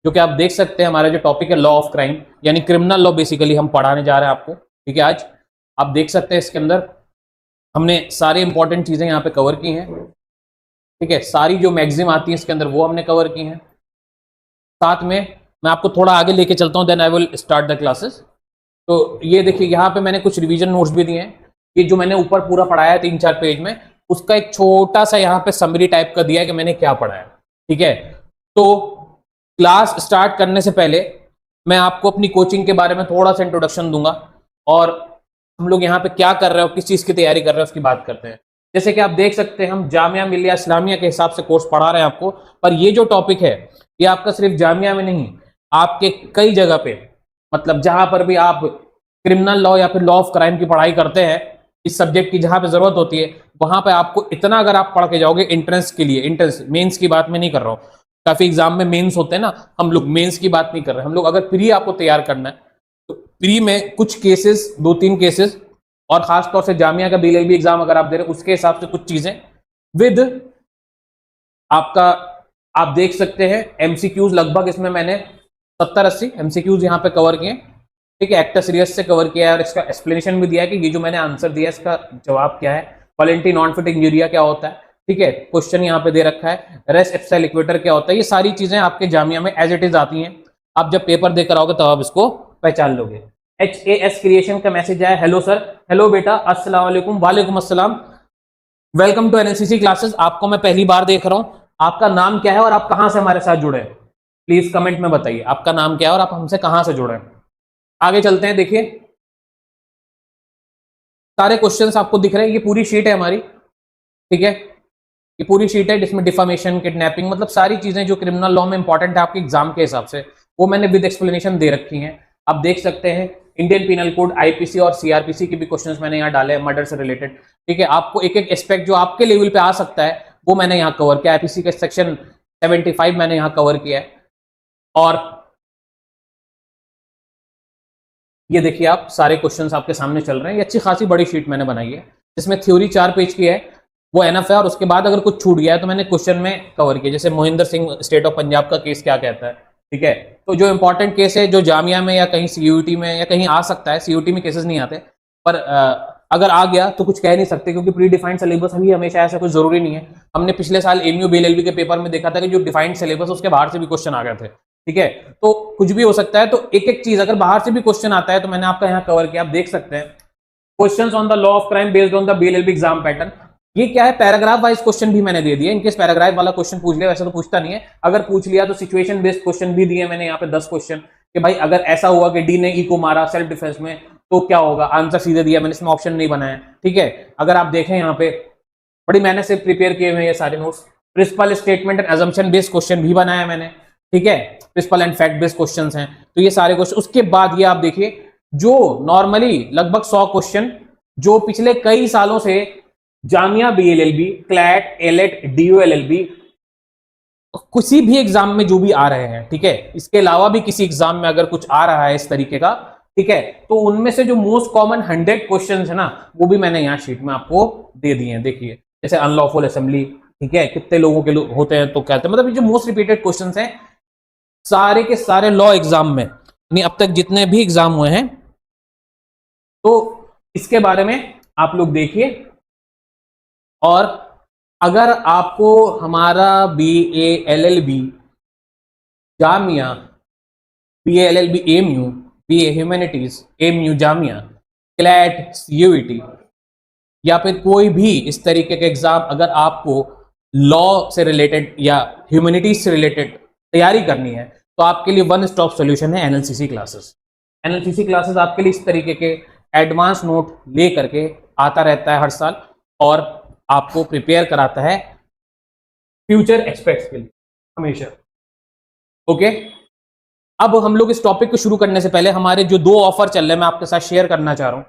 जो कि आप देख सकते हैं हमारा जो टॉपिक है लॉ ऑफ क्राइम, यानी क्रिमिनल लॉ बेसिकली हम पढ़ाने जा रहे हैं आपको। ठीक है, आज आप देख सकते हैं इसके अंदर हमने सारी इंपॉर्टेंट चीजें यहाँ पे कवर की हैं। ठीक है, सारी जो मैगजीम आती है इसके अंदर वो हमने कवर की हैं। साथ में मैं आपको थोड़ा आगे लेके चलता हूँ, then I will start the classes. तो ये देखिए यहाँ पे मैंने कुछ रिवीजन नोट्स भी दिए हैं। ये जो मैंने ऊपर पूरा पढ़ाया है 3-4 पेज में, उसका एक छोटा सा यहाँ पे समरी टाइप का दिया है कि मैंने क्या पढ़ाया। ठीक है, तो क्लास स्टार्ट करने से पहले मैं आपको अपनी कोचिंग के बारे में थोड़ा सा इंट्रोडक्शन दूंगा और हम लोग यहाँ पे क्या कर रहे हो, किस चीज की तैयारी कर रहे हो उसकी बात करते हैं। जैसे कि आप देख सकते हैं हम जामिया मिलिया इस्लामिया के हिसाब से कोर्स पढ़ा रहे हैं आपको, पर ये जो टॉपिक है ये आपका सिर्फ जामिया में नहीं, आपके कई जगह पे, मतलब जहां पर भी आप क्रिमिनल लॉ या फिर लॉ ऑफ क्राइम की पढ़ाई करते हैं, इस सब्जेक्ट की जहां पे जरूरत होती है वहां पे आपको इतना अगर आप पढ़ के जाओगे एंट्रेंस के लिए, एंट्रेंस मेंस की बात मैं नहीं कर रहा हूँ, काफी एग्जाम में मेंस होते हैं ना, हम लोग मेंस की बात नहीं कर रहे। हम लोग अगर प्री आपको तैयार करना है तो प्री में कुछ केसेस, 2-3 केसेस, और खासतौर से जामिया का बीएलएलबी एग्जाम अगर आप दे रहे हैं उसके हिसाब से कुछ चीजें विद आपका, आप देख सकते हैं एमसीक्यूज लगभग इसमें मैंने 70-80 एमसीक्यूज यहाँ पे कवर किए। ठीक है, एक्टर सीरियस से कवर किया है और इसका एक्सप्लेनेशन भी दिया है कि ये जो मैंने आंसर दिया इसका जवाब क्या है, वॉलेंटी नॉन फिटिंग यूरिया क्या होता है। ठीक है, क्वेश्चन यहाँ पे दे रखा है, रेस एप्सिल इक्वेटर क्या होता है। ये सारी चीजें आपके जामिया में एज इट इज आती हैं, आप जब पेपर देकर आओगे तब आप इसको पहचान लोगे। HAS क्रिएशन का मैसेज आया, हेलो सर, हेलो बेटा, अस्सलाम वालेकुम, वालेकुम अस्सलाम, वेलकम टू एनएलसीसी क्लासेस। आपको मैं पहली बार देख रहा हूं, आपका नाम क्या है और आप कहां से हमारे साथ जुड़े हैं, प्लीज कमेंट में बताइए आपका नाम क्या है और आप हमसे कहां से जुड़े हैं। आगे चलते हैं, देखिए सारे क्वेश्चंस आपको दिख रहे हैं, ये पूरी शीट है हमारी। ठीक है, ये पूरी शीट है जिसमें डिफामेशन, किडनैपिंग, मतलब सारी चीजें जो क्रिमिनल लॉ में इंपॉर्टेंट है आपके एग्जाम के हिसाब से, वो मैंने विद एक्सप्लेनेशन दे रखी हैं। आप देख सकते हैं इंडियन पिनल कोड, आईपीसी और सीआरपीसी के भी क्वेश्चंस मैंने यहाँ डाले हैं मर्डर से रिलेटेड। ठीक है, आपको एक एक एस्पेक्ट जो आपके लेवल पे आ सकता है वो मैंने यहाँ कवर किया। आईपीसी का सेक्शन 75 मैंने यहाँ कवर किया है। और ये देखिए आप सारे क्वेश्चंस आपके सामने चल रहे हैं। ये अच्छी खासी बड़ी शीट मैंने बनाई है जिसमें थ्योरी 4 पेज की है, वो एनफ है, और उसके बाद अगर कुछ छूट गया है तो मैंने क्वेश्चन में कवर किया। जैसे मोहिंदर सिंह स्टेट ऑफ पंजाब का केस क्या कहता है। ठीक है, तो जो इंपॉर्टेंट केस है जो जामिया में या कहीं सीयूटी में या कहीं आ सकता है, सीयूटी में केसेस नहीं आते, पर अगर आ गया तो कुछ कह नहीं सकते क्योंकि प्री डिफाइंड सिलेबस अभी हमेशा ऐसा कुछ जरूरी नहीं है। हमने पिछले साल एमयू बीएलएलबी के पेपर में देखा था कि जो डिफाइंड सिलेबस उसके बाहर से भी क्वेश्चन आ गए थे। ठीक है, तो कुछ भी हो सकता है, तो एक एक चीज अगर बाहर से भी क्वेश्चन आता है तो मैंने आपका यहाँ कवर किया। आप देख सकते हैं questions on the law of crime based on the BLLB exam pattern. ये क्या है, पैराग्राफ वाइज क्वेश्चन भी मैंने दे दिया, इनकेस पैराग्राफ वाला क्वेश्चन पूछ लिया, वैसे तो पूछता नहीं है, अगर पूछ लिया तो सिचुएशन बेस्ड क्वेश्चन भी दिए मैंने यहाँ पे 10 क्वेश्चन कि भाई अगर ऐसा हुआ कि डी ने ई को मारा सेल्फ डिफेंस में तो क्या होगा, आंसर सीधे दिया मैंने, इसमें ऑप्शन नहीं बनाया। ठीक है, अगर आप देखें यहाँ पे बड़ी मेहनत से प्रिपेयर किए हुए ये सारे notes. Principle statement and assumption based question भी बनाया मैंने। ठीक है, principle and fact based question हैं, तो ये सारे क्वेश्चन। उसके बाद ये आप देखिए जो नॉर्मली लगभग 100 क्वेश्चन जो पिछले कई सालों से जामिया बीएलएलबी, क्लैट, एलेट, डीओएलएलबी किसी भी एग्जाम में जो भी आ रहे हैं, ठीक है, इसके अलावा भी किसी एग्जाम में अगर कुछ आ रहा है इस तरीके का, ठीक है, तो उनमें से जो मोस्ट कॉमन 100 क्वेश्चन है ना, वो भी मैंने यहाँ शीट में आपको दे दिए हैं। देखिए जैसे अनलॉफुल असेंबली, ठीक है, कितने लोगों के होते हैं तो कहते हैं, मतलब ये जो मोस्ट रिपीटेड क्वेश्चन हैं सारे के सारे लॉ एग्जाम में, यानी अब तक जितने भी एग्जाम हुए हैं, तो इसके बारे में आप लोग देखिए। और अगर आपको हमारा BA-LLB Jamia, BA-LLB MU, BA humanities MU Jamia, CLAT, CUET या फिर कोई भी इस तरीके के एग्जाम अगर आपको लॉ से रिलेटेड या ह्यूमैनिटीज से रिलेटेड तैयारी करनी है तो आपके लिए वन स्टॉप सॉल्यूशन है एनएलसीसी क्लासेस। एनएलसीसी क्लासेस आपके लिए इस तरीके के एडवांस नोट ले करके आता रहता है हर साल और आपको प्रिपेयर कराता है फ्यूचर एस्पेक्ट्स के लिए हमेशा। ओके, अब हम लोग इस टॉपिक को शुरू करने से पहले हमारे जो 2 ऑफर चल रहे हैं मैं आपके साथ शेयर करना चाह रहा हूं।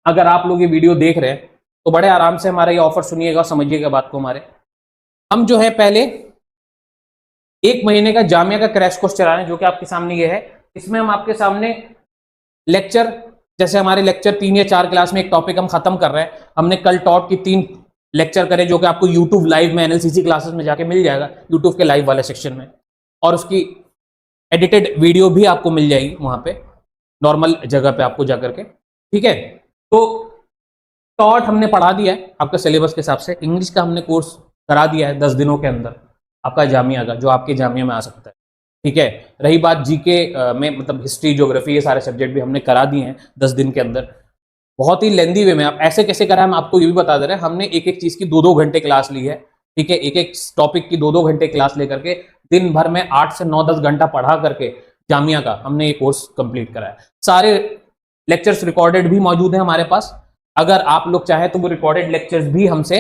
अगर आप लोग ये वीडियो देख रहे हैं तो बड़े आराम से हमारा ये ऑफर सुनिएगा, समझिएगा बात को। हमारे हम जो है पहले 1 महीने का जामिया का क्रैश कोर्स चला रहे हैं जो कि आपके सामने ये है। इसमें हम आपके सामने लेक्चर, जैसे हमारे लेक्चर 3 या 4 क्लास में एक टॉपिक हम खत्म कर रहे हैं, हमने कल टॉप की 3 लेक्चर करे जो कि आपको यूट्यूब लाइव में एनएलसीसी क्लासेस में जाके मिल जाएगा, यूट्यूब के लाइव वाले सेक्शन में, और उसकी एडिटेड वीडियो भी आपको मिल जाएगी वहां पे, नॉर्मल जगह पे आपको जाकर के, ठीक है। तो टॉट हमने पढ़ा दिया है आपका सिलेबस के हिसाब से। इंग्लिश का हमने कोर्स करा दिया है 10 दिनों के अंदर आपका जामिया का, जो आपके जामिया में आ सकता है, ठीक है। रही बात जीके में, मतलब हिस्ट्री, ज्योग्राफी, ये सारे सब्जेक्ट भी हमने करा दिए हैं 10 दिन के अंदर, बहुत ही लेंदी वे में। आप ऐसे कैसे करा, हम आपको ये भी बता दे रहे हैं। हमने एक एक चीज की 2-2 घंटे क्लास ली है, ठीक है। एक एक टॉपिक की 2-2 घंटे क्लास लेकर के दिन भर में 8 से 9-10 घंटा पढ़ा करके जामिया का हमने ये कोर्स कंप्लीट करा है। सारे लेक्चर्स रिकॉर्डेड भी मौजूद है हमारे पास। अगर आप लोग चाहें तो वो रिकॉर्डेड लेक्चर्स भी हमसे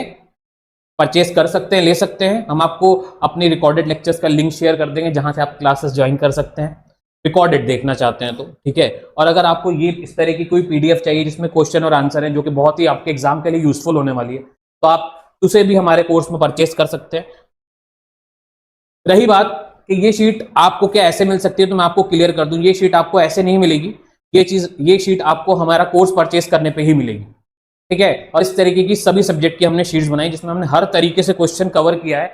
परचेस कर सकते हैं, ले सकते हैं। हम आपको अपनी रिकॉर्डेड लेक्चर्स का लिंक शेयर कर देंगे, जहां से आप क्लासेस ज्वाइन कर सकते हैं, रिकॉर्डेड देखना चाहते हैं तो, ठीक है। और अगर आपको ये इस तरह की कोई पीडीएफ चाहिए जिसमें क्वेश्चन और आंसर है, जो कि बहुत ही आपके एग्जाम के लिए यूजफुल होने वाली है, तो आप उसे भी हमारे कोर्स में परचेस कर सकते हैं। रही बात कि ये शीट आपको क्या ऐसे मिल सकती है, तो मैं आपको क्लियर कर दूं, ये शीट आपको ऐसे नहीं मिलेगी। ये शीट आपको हमारा कोर्स परचेस करने पे ही मिलेगी, ठीक है। और इस तरीके की सभी सब्जेक्ट की हमने शीट्स बनाई, जिसमें हमने हर तरीके से क्वेश्चन कवर किया है,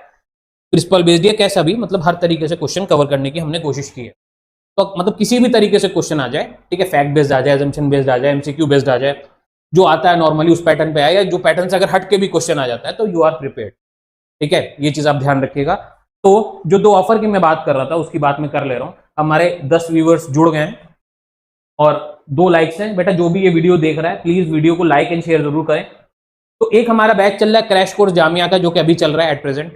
प्रिंसिपल बेस्ड या कैसा भी, मतलब हर तरीके से क्वेश्चन कवर करने की हमने कोशिश की है। तो मतलब किसी भी तरीके से क्वेश्चन आ जाए, ठीक है, फैक्ट बेस्ड आ जाए, एजम्पशन बेस्ड आ जाए, एमसीक्यू बेस्ड आ जाए, जो आता है नॉर्मली उस पैटर्न पे आए, या जो पैटर्न से अगर हट के भी क्वेश्चन आ जाता है तो यू आर प्रिपेयर्ड, ठीक है। ये चीज आप ध्यान रखिएगा। तो जो 2 ऑफर की मैं बात कर रहा था उसकी बात मैं कर ले रहा हूं। हमारे 10 व्यूअर्स जुड़ गए हैं और 2 लाइक्स हैं। बेटा जो भी ये वीडियो देख रहा है प्लीज वीडियो को लाइक एंड शेयर जरूर करें। तो एक हमारा बैच चल रहा है क्रैश कोर्स जामिया का, जो कि अभी चल रहा है एट प्रेजेंट,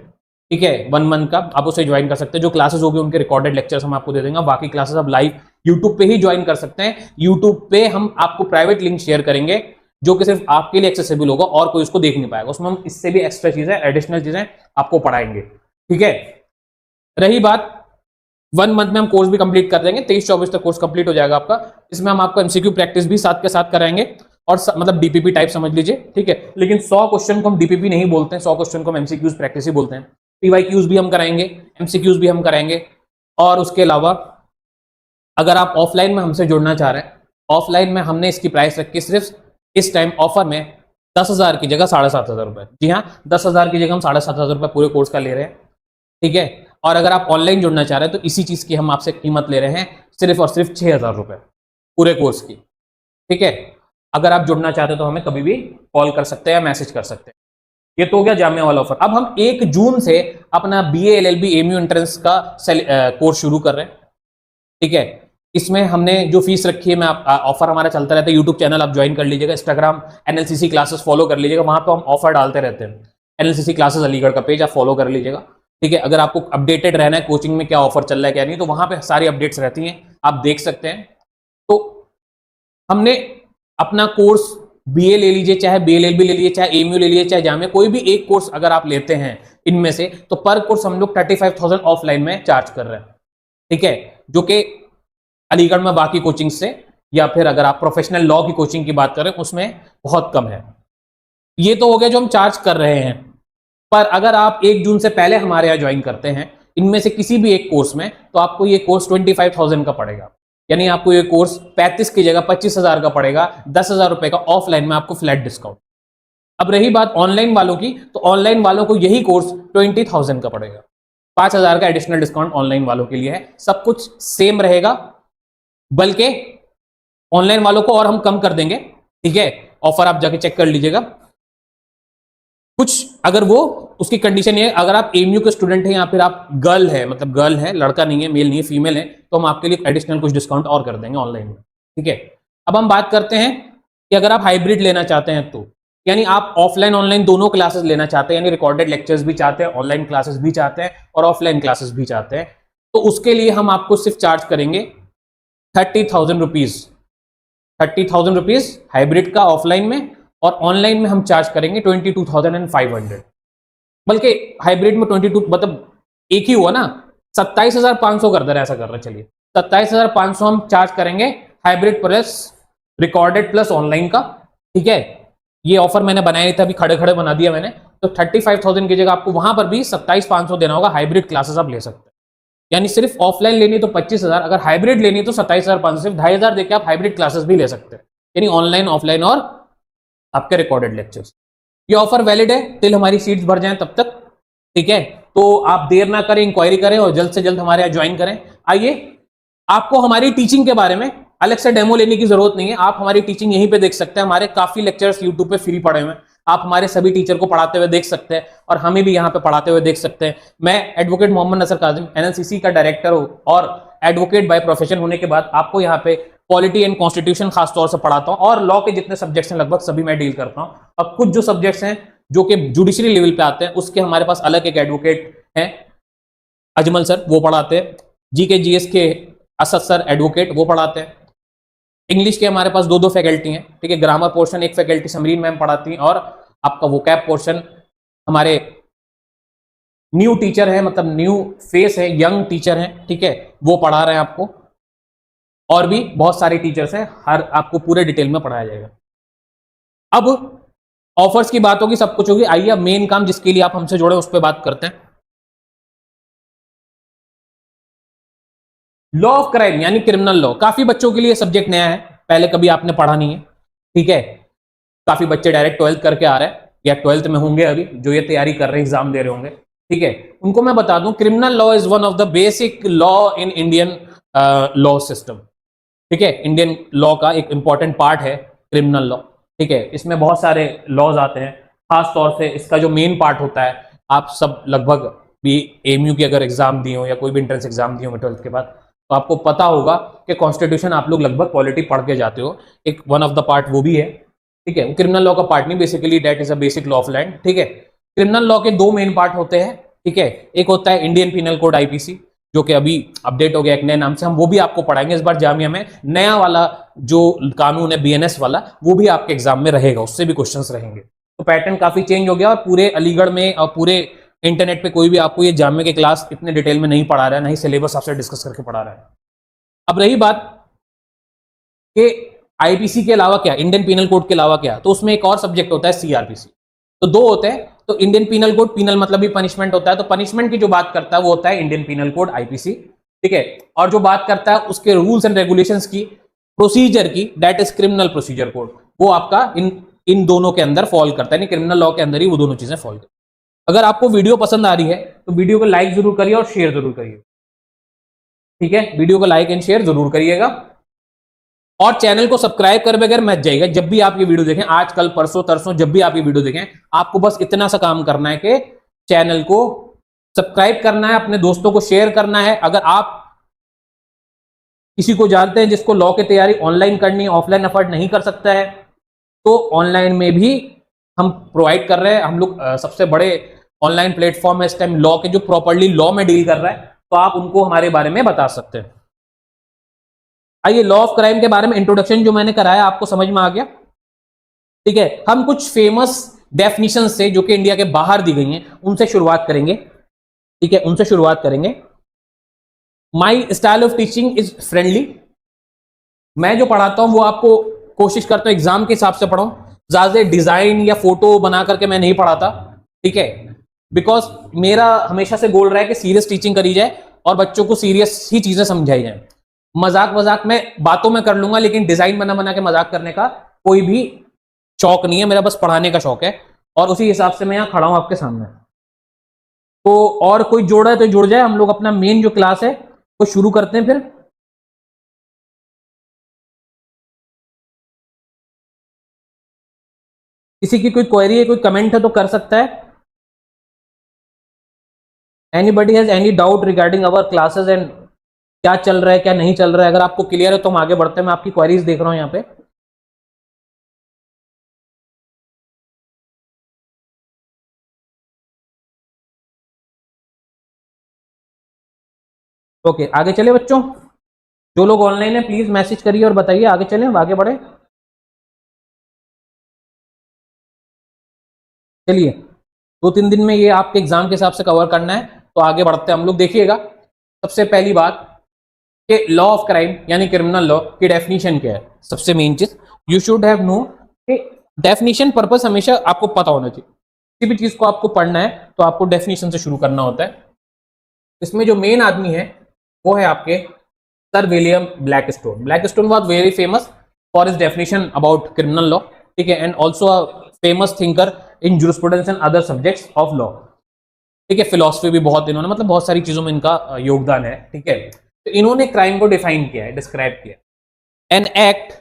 ठीक है, 1 मंथ का। आप उसे ज्वाइन कर सकते हैं। जो क्लासेस होगी उनके रिकॉर्डेड लेक्चर्स हम आपको दे देंगे। बाकी क्लासेस आप लाइव यूट्यूब पे ही ज्वाइन कर सकते हैं। यूट्यूब पे हम आपको प्राइवेट लिंक शेयर करेंगे, जो कि सिर्फ आपके लिए एक्सेसिबल होगा और कोई उसको देख नहीं पाएगा। उसमें हम इससे भी एक्स्ट्रा चीजें, एडिशनल चीजें आपको पढ़ाएंगे, ठीक है। रही बात 1 मंथ में हम कोर्स भी कंप्लीट कर देंगे, 23-24 तक कोर्स कंप्लीट हो जाएगा आपका। इसमें हम आपको एमसीक्यू प्रैक्टिस भी साथ के साथ कराएंगे, और मतलब डीपीपी टाइप समझ लीजिए, ठीक है। लेकिन 100 क्वेश्चन को हम डीपीपी नहीं बोलते हैं, 100 क्वेश्चन को हम एमसीक्यूज प्रैक्टिस ही बोलते हैं। पीवाईक्यूज भी हम कराएंगे, एमसीक्यूज भी हम कराएंगे। और उसके अलावा अगर आप ऑफलाइन में हमसे जुड़ना चाह रहे हैं, ऑफलाइन में हमने इसकी प्राइस रखी सिर्फ इस टाइम ऑफर में 10,000 की जगह 7,500 रुपए। जी हाँ, 10,000 की जगह हम 7,500 रुपए पूरे कोर्स का ले रहे हैं, ठीक है। और अगर आप ऑनलाइन जुड़ना चाह रहे हैं तो इसी चीज की हम आपसे कीमत ले रहे हैं सिर्फ और सिर्फ 6,000 रुपए पूरे कोर्स की, ठीक है। अगर आप जुड़ना चाहते हैं तो हमें कभी भी कॉल कर सकते हैं या मैसेज कर सकते हैं। ये तो हो गया जामिया वाला ऑफर। अब हम 1 जून से अपना बीए एलएलबी एमयू एंट्रेंस का कोर्स शुरू कर रहे हैं, ठीक है। इसमें हमने जो फीस रखी है, मैं ऑफर हमारा चलता रहता है। यूट्यूब चैनल आप ज्वाइन कर लीजिएगा, इंस्टाग्राम एनएलसीसी क्लासेस फॉलो कर लीजिएगा, वहां पर हम ऑफर डालते रहते हैं। एनएलसीसी क्लासेस अलीगढ़ का पेज आप फॉलो कर लीजिएगा, ठीक है। अगर आपको अपडेटेड रहना है कोचिंग में क्या ऑफर चल रहा है क्या नहीं, तो वहां पे सारी अपडेट्स रहती हैं, आप देख सकते हैं। तो हमने अपना कोर्स बीए ले लीजिए, चाहे बीएलएलबी ले लीजिए, चाहे एमयू ले लीजिए, चाहे जामिया, कोई भी एक कोर्स अगर आप लेते हैं इनमें से, तो पर कोर्स हम लोग 35,000 ऑफलाइन में चार्ज कर रहे हैं, ठीक है। जो कि अलीगढ़ में बाकी कोचिंग से, या फिर अगर आप प्रोफेशनल लॉ की कोचिंग की बात करें उसमें बहुत कम है। ये तो हो गया जो हम चार्ज कर रहे हैं। पर अगर आप 1 जून से पहले हमारे यहाँ ज्वाइन करते हैं इनमें से किसी भी एक कोर्स में, तो आपको ये कोर्स 25,000 का पड़ेगा। यानी आपको ये कोर्स 35 की जगह 25,000 का पड़ेगा, 10,000 रुपए का ऑफलाइन में आपको फ्लैट डिस्काउंट। अब रही बात ऑनलाइन वालों की, तो ऑनलाइन वालों को यही कोर्स 20,000 का पड़ेगा। 5,000 का एडिशनल डिस्काउंट ऑनलाइन वालों के लिए है। सब कुछ सेम रहेगा, बल्कि ऑनलाइन वालों को और हम कम कर देंगे, ठीक है। ऑफर आप जाके चेक कर लीजिएगा। कुछ अगर वो उसकी कंडीशन ये है, अगर आप एमयू के स्टूडेंट हैं या फिर आप गर्ल है, मतलब गर्ल है, लड़का नहीं है, मेल नहीं है, फीमेल है, तो हम आपके लिए एडिशनल कुछ डिस्काउंट और कर देंगे ऑनलाइन में, ठीक है। अब हम बात करते हैं कि अगर आप हाइब्रिड लेना चाहते हैं, तो यानी आप ऑफलाइन ऑनलाइन दोनों क्लासेस लेना चाहते हैं, यानी रिकॉर्डेड लेक्चर्स भी चाहते हैं, ऑनलाइन क्लासेस भी चाहते हैं और ऑफलाइन क्लासेस भी चाहते हैं, तो उसके लिए हम आपको सिर्फ चार्ज करेंगे 30,000 रुपीज। 30,000 रुपीज हाइब्रिड का ऑफलाइन में, और ऑनलाइन में हम चार्ज करेंगे 22,500। बल्कि हाइब्रिड में 22 मतलब एक ही हुआ ना, 27,500 कर दे रहे, ऐसा कर रहे, चलिए 27,500 हम चार्ज करेंगे hybrid plus recorded plus online का, ठीक है। ये ऑफर मैंने बनाया नहीं था, अभी खड़े खड़े बना दिया मैंने। तो 35,000 की जगह आपको वहां पर भी 27,500 देना होगा। हाइब्रिड क्लासेस आप ले सकते हैं, यानी सिर्फ ऑफलाइन लेनी तो 25,000, अगर हाइब्रिड लेनी तो 27,500, सिर्फ 2,500 देकर आप हाइब्रिड क्लासेस भी ले सकते हैं, यानी ऑनलाइन ऑफलाइन और आपके रिकॉर्डेड लेक्चर्स। ये ऑफर वैलिड है टिल हमारी सीट्स भर जाएं तब तक, ठीक है। तो आप देर ना करें, इंक्वायरी करें और जल्द से जल्द हमारे यहाँ ज्वाइन करें। आइए आपको हमारी टीचिंग के बारे में अलग से डेमो लेने की जरूरत नहीं है, आप हमारी टीचिंग यहीं पे देख सकते हैं। हमारे काफी लेक्चर्स यूट्यूब पे फ्री पड़े हुए हैं, आप हमारे सभी टीचर को पढ़ाते हुए देख सकते हैं और हमें भी यहाँ पे पढ़ाते हुए देख सकते हैं। मैं एडवोकेट मोहम्मद नसर काजिम एनएलसीसी का डायरेक्टर हूँ और एडवोकेट बाय प्रोफेशन होने के बाद आपको यहाँ पे पॉलिटी एंड कॉन्स्टिट्यूशन खासतौर से पढ़ाता हूँ और लॉ के जितने सब्जेक्ट्स हैं लगभग सभी मैं डील करता हूँ। अब कुछ जो सब्जेक्ट्स हैं जो कि जुडिशरी लेवल पे आते हैं उसके हमारे पास अलग एक एडवोकेट हैं, अजमल सर, वो पढ़ाते हैं। जीके जीएस के असद सर एडवोकेट, वो पढ़ाते हैं। इंग्लिश के हमारे पास दो दो फैकल्टी हैं, ठीक है। ग्रामर पोर्शन एक फैकल्टी समरीन मैम पढ़ाती हैं और आपका वोकैब पोर्शन हमारे न्यू टीचर है, मतलब न्यू फेस है, यंग टीचर है, ठीक है, वो पढ़ा रहे हैं आपको। और भी बहुत सारे टीचर्स हैं, हर आपको पूरे डिटेल में पढ़ाया जाएगा। अब ऑफर्स की बात होगी, सब कुछ होगी। आइए अब मेन काम जिसके लिए आप हमसे जुड़े उस पर बात करते हैं। लॉ ऑफ क्राइम यानी क्रिमिनल लॉ, काफी बच्चों के लिए सब्जेक्ट नया है, पहले कभी आपने पढ़ा नहीं है, ठीक है। काफी बच्चे डायरेक्ट 12th करके आ रहे हैं या 12th में होंगे अभी, जो ये तैयारी कर रहे हैं, एग्जाम दे रहे होंगे, ठीक है। उनको मैं बता दूं, criminal law is one of the basic law in Indian law system, ठीक है। इंडियन लॉ का एक इंपॉर्टेंट पार्ट है क्रिमिनल लॉ, ठीक है। इसमें बहुत सारे लॉज आते हैं, खास तौर से इसका जो मेन पार्ट होता है, आप सब लगभग भी एमयू की अगर एग्जाम दिए हो या कोई भी एंट्रेंस एग्जाम दिए हो 12th के बाद, तो आपको पता होगा कि कॉन्स्टिट्यूशन आप लोग लगभग पॉलिटी पढ़ के जाते हो, एक वन ऑफ द पार्ट वो भी है, ठीक है। क्रिमिनल लॉ का पार्ट नहीं, basically that is a basic law of land, ठीक है। क्रिमिनल लॉ के दो मेन पार्ट होते हैं, ठीक है। एक होता है इंडियन पीनल कोड आईपीसी, जो कि अभी अपडेट हो गया एक नए नाम से, हम वो भी आपको पढ़ाएंगे इस बार जामिया में। नया वाला जो कानून है बीएनएस वाला, वो भी आपके एग्जाम में रहेगा, उससे भी क्वेश्चंस रहेंगे। तो पैटर्न काफी चेंज हो गया और पूरे अलीगढ़ में और पूरे इंटरनेट पे कोई भी आपको ये जामिया की क्लास इतने डिटेल में नहीं पढ़ा रहा है, नहीं सिलेबस आपसे डिस्कस करके पढ़ा रहा है। अब रही बात कि आईपीसी के अलावा क्या, इंडियन पीनल कोड के अलावा क्या, तो उसमें एक और सब्जेक्ट होता है सीआरपीसी। तो दो होते हैं, तो इंडियन पीनल कोड, पीनल मतलब भी पनिशमेंट होता है, तो पनिशमेंट की जो बात करता है वो होता है इंडियन पीनल कोड आईपीसी, ठीक है। और जो बात करता है उसके रूल्स एंड रेगुलेशंस की, प्रोसीजर की, that is criminal procedure code, वो आपका इन दोनों के अंदर फॉल करता है, क्रिमिनल लॉ के अंदर ही वो दोनों चीजें फॉल करती है। अगर आपको वीडियो पसंद आ रही है तो वीडियो को लाइक जरूर करिए और शेयर जरूर करिए, ठीक है। वीडियो को लाइक एंड शेयर जरूर करिएगा और चैनल को सब्सक्राइब कर बगैर मत जाइएगा। जब भी आप ये वीडियो देखें, आज कल परसों तरसों, जब भी आप ये वीडियो देखें, आपको बस इतना सा काम करना है कि चैनल को सब्सक्राइब करना है, अपने दोस्तों को शेयर करना है। अगर आप किसी को जानते हैं जिसको लॉ की तैयारी ऑनलाइन करनी है, ऑफलाइन अफोर्ड नहीं कर सकता है, तो ऑनलाइन में भी हम प्रोवाइड कर रहे हैं। हम लोग सबसे बड़े ऑनलाइन प्लेटफॉर्म है इस टाइम लॉ के, जो प्रॉपर्ली लॉ में डील कर रहा है, तो आप उनको हमारे बारे में बता सकते हैं। आइए, लॉ ऑफ क्राइम के बारे में इंट्रोडक्शन जो मैंने कराया आपको समझ में आ गया, ठीक है। हम कुछ फेमस डेफिनेशन से जो कि इंडिया के बाहर दी गई हैं उनसे शुरुआत करेंगे, ठीक है, उनसे शुरुआत करेंगे। My style of teaching is friendly, मैं जो पढ़ाता हूं वो आपको कोशिश करता हूं एग्जाम के हिसाब से पढ़ाऊं, ज्यादा डिजाइन या फोटो बना करके मैं नहीं पढ़ाता, ठीक है। बिकॉज मेरा हमेशा से गोल रहा है कि सीरियस टीचिंग करी जाए और बच्चों को सीरियस ही चीजें समझाई जाए। मजाक मजाक में बातों में कर लूंगा, लेकिन डिजाइन बना बना के मजाक करने का कोई भी शौक नहीं है, मेरा बस पढ़ाने का शौक है और उसी हिसाब से मैं यहाँ खड़ा हूं आपके सामने। तो और कोई जोड़ा है तो जुड़ जाए, हम लोग अपना मेन जो क्लास है वो शुरू करते हैं। फिर किसी की कोई क्वेरी है, कोई कमेंट है तो कर सकता है। Anybody has any doubt regarding our classes and क्या चल रहा है क्या नहीं चल रहा है, अगर आपको क्लियर है तो हम आगे बढ़ते हैं। मैं आपकी क्वेरीज देख रहा हूं यहाँ पे। ओके, आगे चले बच्चों, जो लोग ऑनलाइन है प्लीज मैसेज करिए और बताइए, आगे चलें, आगे बढ़े। चलिए, 2-3 दिन में ये आपके एग्जाम के हिसाब से कवर करना है, तो आगे बढ़ते हैं हम लोग। देखिएगा, सबसे पहली बात कि लॉ ऑफ क्राइम यानी क्रिमिनल लॉ की डेफिनेशन क्या है। सबसे मेन चीज यू शुड हैव नो कि डेफिनेशन पर्पस हमेशा आपको पता होना चाहिए। किसी भी चीज को आपको पढ़ना है तो आपको डेफिनेशन से शुरू करना होता है। इसमें जो मेन आदमी है वो है आपके sir William Blackstone. Blackstone was very famous for his definition about criminal law, ठीक है, and also a famous thinker in jurisprudence and other subjects of law, ठीक है। फिलोसफी भी बहुत इन्होंने, मतलब बहुत सारी चीजों में इनका योगदान है, ठीक है। तो इन्होंने क्राइम को डिफाइन किया है, डिस्क्राइब किया है। An act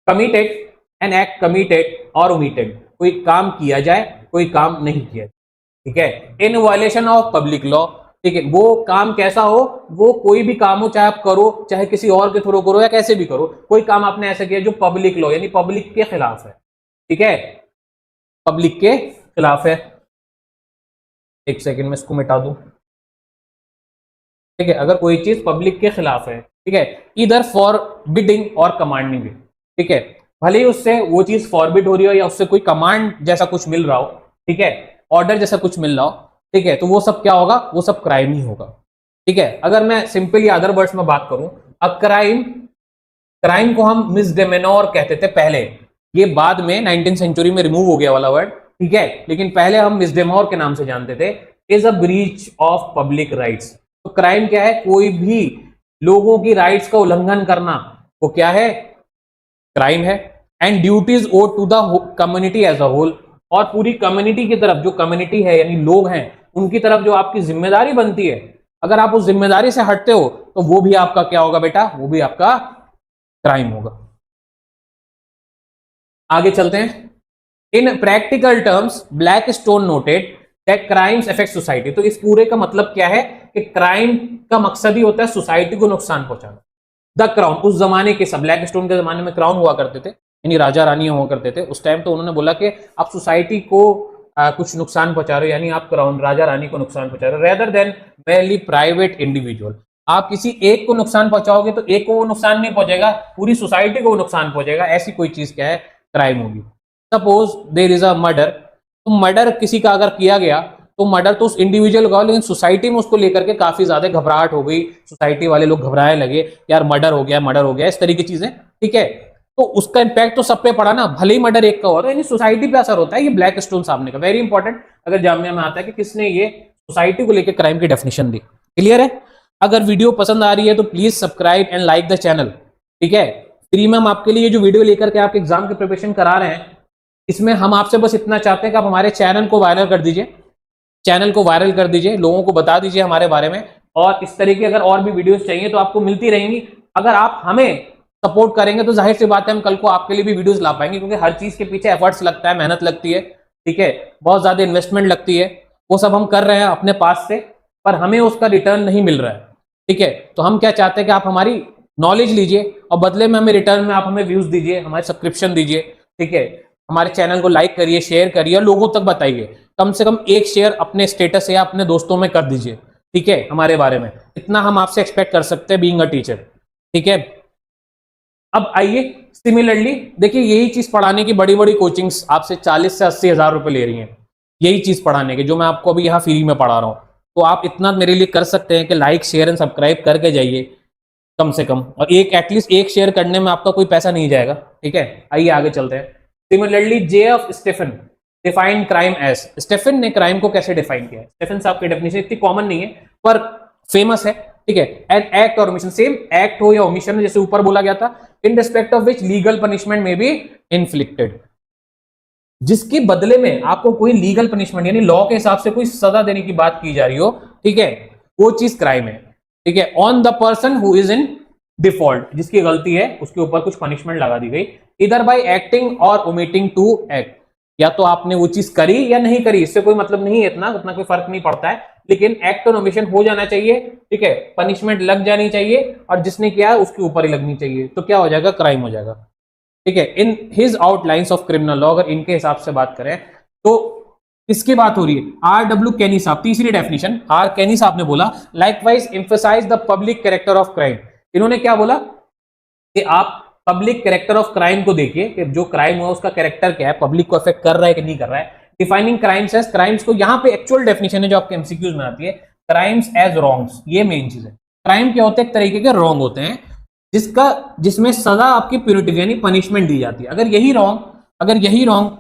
committed, an act committed और ओमिटेड, कोई काम किया जाए, कोई काम नहीं किया, ठीक है, in violation of public law, ठीक है, वो काम कैसा हो, वो कोई भी काम हो, चाहे आप करो, चाहे किसी और के थ्रू करो या कैसे भी करो, कोई काम आपने ऐसा किया जो पब्लिक लॉ यानी पब्लिक के खिलाफ है, ठीक है, पब्लिक के खिलाफ है। एक सेकंड में इसको मिटा दूं, ठीक है, अगर कोई चीज पब्लिक के खिलाफ है, ठीक है, इधर फॉर बिडिंग और कमांडिंग, ठीक है, भले ही उससे वो चीज फॉरबिड हो रही हो या उससे कोई कमांड जैसा कुछ मिल रहा हो, ठीक है, ऑर्डर जैसा कुछ मिल रहा हो, ठीक है, तो वो सब क्या होगा, वो सब क्राइम ही होगा, ठीक है। अगर मैं सिंपली अदर वर्ड्स में बात करूं, अ क्राइम, क्राइम को हम मिसडेमेनोर कहते थे पहले, ये बाद में 19th सेंचुरी में रिमूव हो गया वाला वर्ड, ठीक है, लेकिन पहले हम मिसडेमेनोर के नाम से जानते थे, is a breach of public rights. तो क्राइम क्या है, कोई भी लोगों की राइट्स का उल्लंघन करना, वो क्या है, क्राइम है। And duties owe to the community as a whole, और पूरी कम्युनिटी की तरफ, जो कम्युनिटी है यानी लोग हैं, उनकी तरफ जो आपकी जिम्मेदारी बनती है, अगर आप उस जिम्मेदारी से हटते हो तो वो भी आपका क्या होगा बेटा, वो भी आपका क्राइम होगा। आगे चलते हैं। इन practical terms black stone noted that crimes affect society. तो इस पूरे का मतलब क्या है कि क्राइम का मकसद ही होता है सोसाइटी को नुकसान पहुंचाना। द क्राउन, उस जमाने के सब, ब्लैक स्टोन के जमाने में क्राउन हुआ करते थे, यानी राजा रानी हुआ करते थे उस टाइम, तो उन्होंने बोला कि आप सोसाइटी को कुछ नुकसान पहुंचा रहे हो, यानी आप क्राउन, राजा रानी को नुकसान पहुंचा रहे हो, rather than merely private individual. आप किसी एक को नुकसान पहुंचाओगे तो एक को वो नुकसान नहीं पहुंचेगा, पूरी सोसाइटी को नुकसान पहुंचेगा, ऐसी कोई चीज क्या है, क्राइम होगी। Suppose there is a murder, तो मर्डर किसी का अगर किया गया तो मर्डर तो उस इंडिविजुअल का, लेकिन सोसाइटी में उसको लेकर के काफी ज्यादा घबराहट हो गई, सोसाइटी वाले लोग घबराने लगे, यार मर्डर हो गया, मर्डर हो गया, इस तरह की चीजें, ठीक है, तो उसका इंपैक्ट तो सब पे पड़ा ना, भले ही मर्डर एक का हो, तो यानी सोसाइटी पे असर होता है। ये ब्लैक स्टोन सामने का वेरी इंपॉर्टेंट, अगर जामिया में आता है कि किसने ये सोसाइटी को लेकर क्राइम की डेफिनेशन दी। क्लियर है? अगर वीडियो पसंद आ रही है तो please subscribe and like the channel, ठीक है। फ्री में हम आपके लिए जो वीडियो लेकर के आपके एग्जाम की प्रिपरेशन करा रहे हैं, इसमें हम आपसे बस इतना चाहते हैं कि आप हमारे चैनल को वायरल कर दीजिए, चैनल को वायरल कर दीजिए, लोगों को बता दीजिए हमारे बारे में, और इस तरीके अगर और भी वीडियोस चाहिए तो आपको मिलती रहेंगी। अगर आप हमें सपोर्ट करेंगे तो जाहिर सी बात है हम कल को आपके लिए भी वीडियोस ला पाएंगे, क्योंकि हर चीज के पीछे एफर्ट्स लगता है, मेहनत लगती है, ठीक है, बहुत ज्यादा इन्वेस्टमेंट लगती है, वो सब हम कर रहे हैं अपने पास से, पर हमें उसका रिटर्न नहीं मिल रहा है, ठीक है। तो हम क्या चाहते हैं कि आप हमारी नॉलेज लीजिए और बदले में हमें रिटर्न में आप हमें व्यूज दीजिए, हमारे सब्सक्रिप्शन दीजिए, ठीक है, हमारे चैनल को लाइक करिए, शेयर करिए और लोगों तक बताइए, कम से कम एक शेयर अपने स्टेटस या अपने दोस्तों में कर दीजिए, ठीक है, हमारे बारे में इतना हम आपसे एक्सपेक्ट कर सकते हैं बीइंग अ टीचर, ठीक है। अब आइए सिमिलरली देखिए, यही चीज पढ़ाने की बड़ी बड़ी कोचिंग्स आपसे 40 से 80 हजार रुपए ले रही हैं, यही चीज पढ़ाने के, जो मैं आपको अभी यहाँ फ्री में पढ़ा रहा हूँ। तो आप इतना मेरे लिए कर सकते हैं कि लाइक शेयर एंड सब्सक्राइब करके जाइए कम से कम, और एक एटलीस्ट एक शेयर करने में आपका कोई पैसा नहीं जाएगा, ठीक है। आइए आगे चलते हैं। Similarly J.F. Stephen define crime as, Stephen ने क्राइम को कैसे डिफाइन किया है, स्टेफन साहब की डेफिनेशन इतनी कॉमन नहीं है पर फेमस है, ठीक है। एन एक्ट और ओमिशन, सेम एक्ट हो या ओमिशन, जैसे ऊपर बोला गया था, in respect of which legal punishment में बी इन्फ्लिक्टेड, जिसके बदले में आपको कोई लीगल पनिशमेंट यानी लॉ के हिसाब से कोई सजा देने की बात की जा रही हो, ठीक है, वो चीज क्राइम है, ठीक है। On the person who is in default, जिसकी गलती है उसके ऊपर कुछ पनिशमेंट लगा दी गई, इधर बाय एक्टिंग और ओमिटिंग टू एक्ट, या तो आपने वो चीज करी या नहीं करी, इससे कोई मतलब नहीं है, इतना उतना कोई फर्क नहीं पड़ता है, लेकिन एक्ट और ओमिशन हो जाना चाहिए, ठीक है, पनिशमेंट लग जानी चाहिए, और जिसने किया उसके ऊपर ही लगनी चाहिए, तो क्या हो जाएगा, क्राइम हो जाएगा, ठीक है। In his outlines of criminal law, अगर इनके हिसाब से बात करें तो इसकी बात हो रही है। R.W. कैनी साहब, तीसरी डेफिनेशन, आर कैनी साहब ने बोला, likewise emphasise the public character of crime. इन्होंने क्या बोला कि आप पब्लिक कैरेक्टर ऑफ क्राइम को देखिए कि जो क्राइम हुआ उसका कैरेक्टर क्या है, पब्लिक को अफेक्ट कर रहा है कि नहीं कर रहा है। डिफाइनिंग क्राइम्स एज, क्राइम्स को यहाँ पे एक्चुअल डेफिनेशन है जो आपके एमसीक्यूज में आती है, क्राइम्स एज रॉन्ग्स, ये मेन चीज है। क्राइम क्या होते हैं, एक तरीके के रॉन्ग होते हैं जिसमें सजा आपकी प्यूनिटिव यानी पनिशमेंट दी जाती है। अगर यही रॉन्ग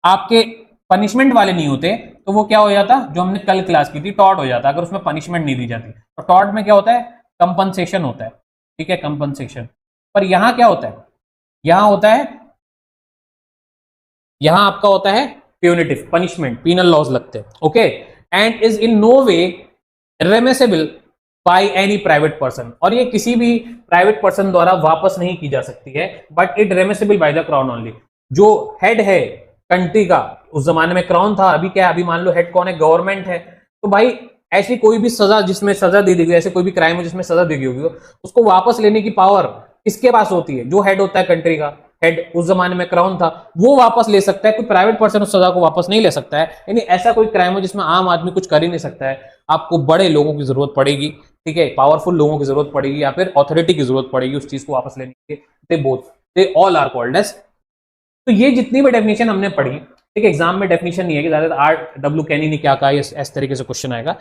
आपके पनिशमेंट वाले नहीं होते तो वो क्या हो जाता, जो हमने कल क्लास की थी, टॉर्ट हो जाता, अगर उसमें पनिशमेंट नहीं दी जाती। तो टॉर्ट में क्या होता है, कंपनसेशन होता है, ठीक है, कंपनसेशन। पर यहां क्या होता है, यहां आपका होता है प्यूनिटिव, पनिशमेंट, पीनल लॉज लगते हैं, okay. And is in no way remissible by any private person, और ये किसी भी प्राइवेट पर्सन द्वारा वापस नहीं की जा सकती है, but it remissible by the crown only. जो हेड है कंट्री का, उस जमाने में क्राउन था, अभी क्या है, अभी मान लो हेड कौन है, गवर्नमेंट है। तो भाई ऐसी कोई भी सजा जिसमें सजा दे दी गई, ऐसे कोई भी क्राइम हो जिसमें सजा दी गई होगी, उसको वापस लेने की पावर किसके पास होती है? जो हेड होता है कंट्री का, हेड उस जमाने में क्राउन था, वो वापस ले सकता है, कोई प्राइवेट पर्सन उस सजा को वापस नहीं ले सकता है। यानी ऐसा कोई क्राइम हो जिसमें आम आदमी कुछ कर ही नहीं सकता है, आपको बड़े लोगों की जरूरत पड़ेगी, ठीक है, पावरफुल लोगों की जरूरत पड़ेगी, या फिर अथॉरिटी की जरूरत पड़ेगी उस चीज को वापस लेने के लिए। They both, they all are called as. तो ये जितनी भी डेफिनेशन हमने पढ़ी, ठीक है, एग्जाम में डेफिनेशन नहीं है कि ज्यादातर R.W. कैनी ने क्या कहा, इस तरीके से क्वेश्चन आएगा।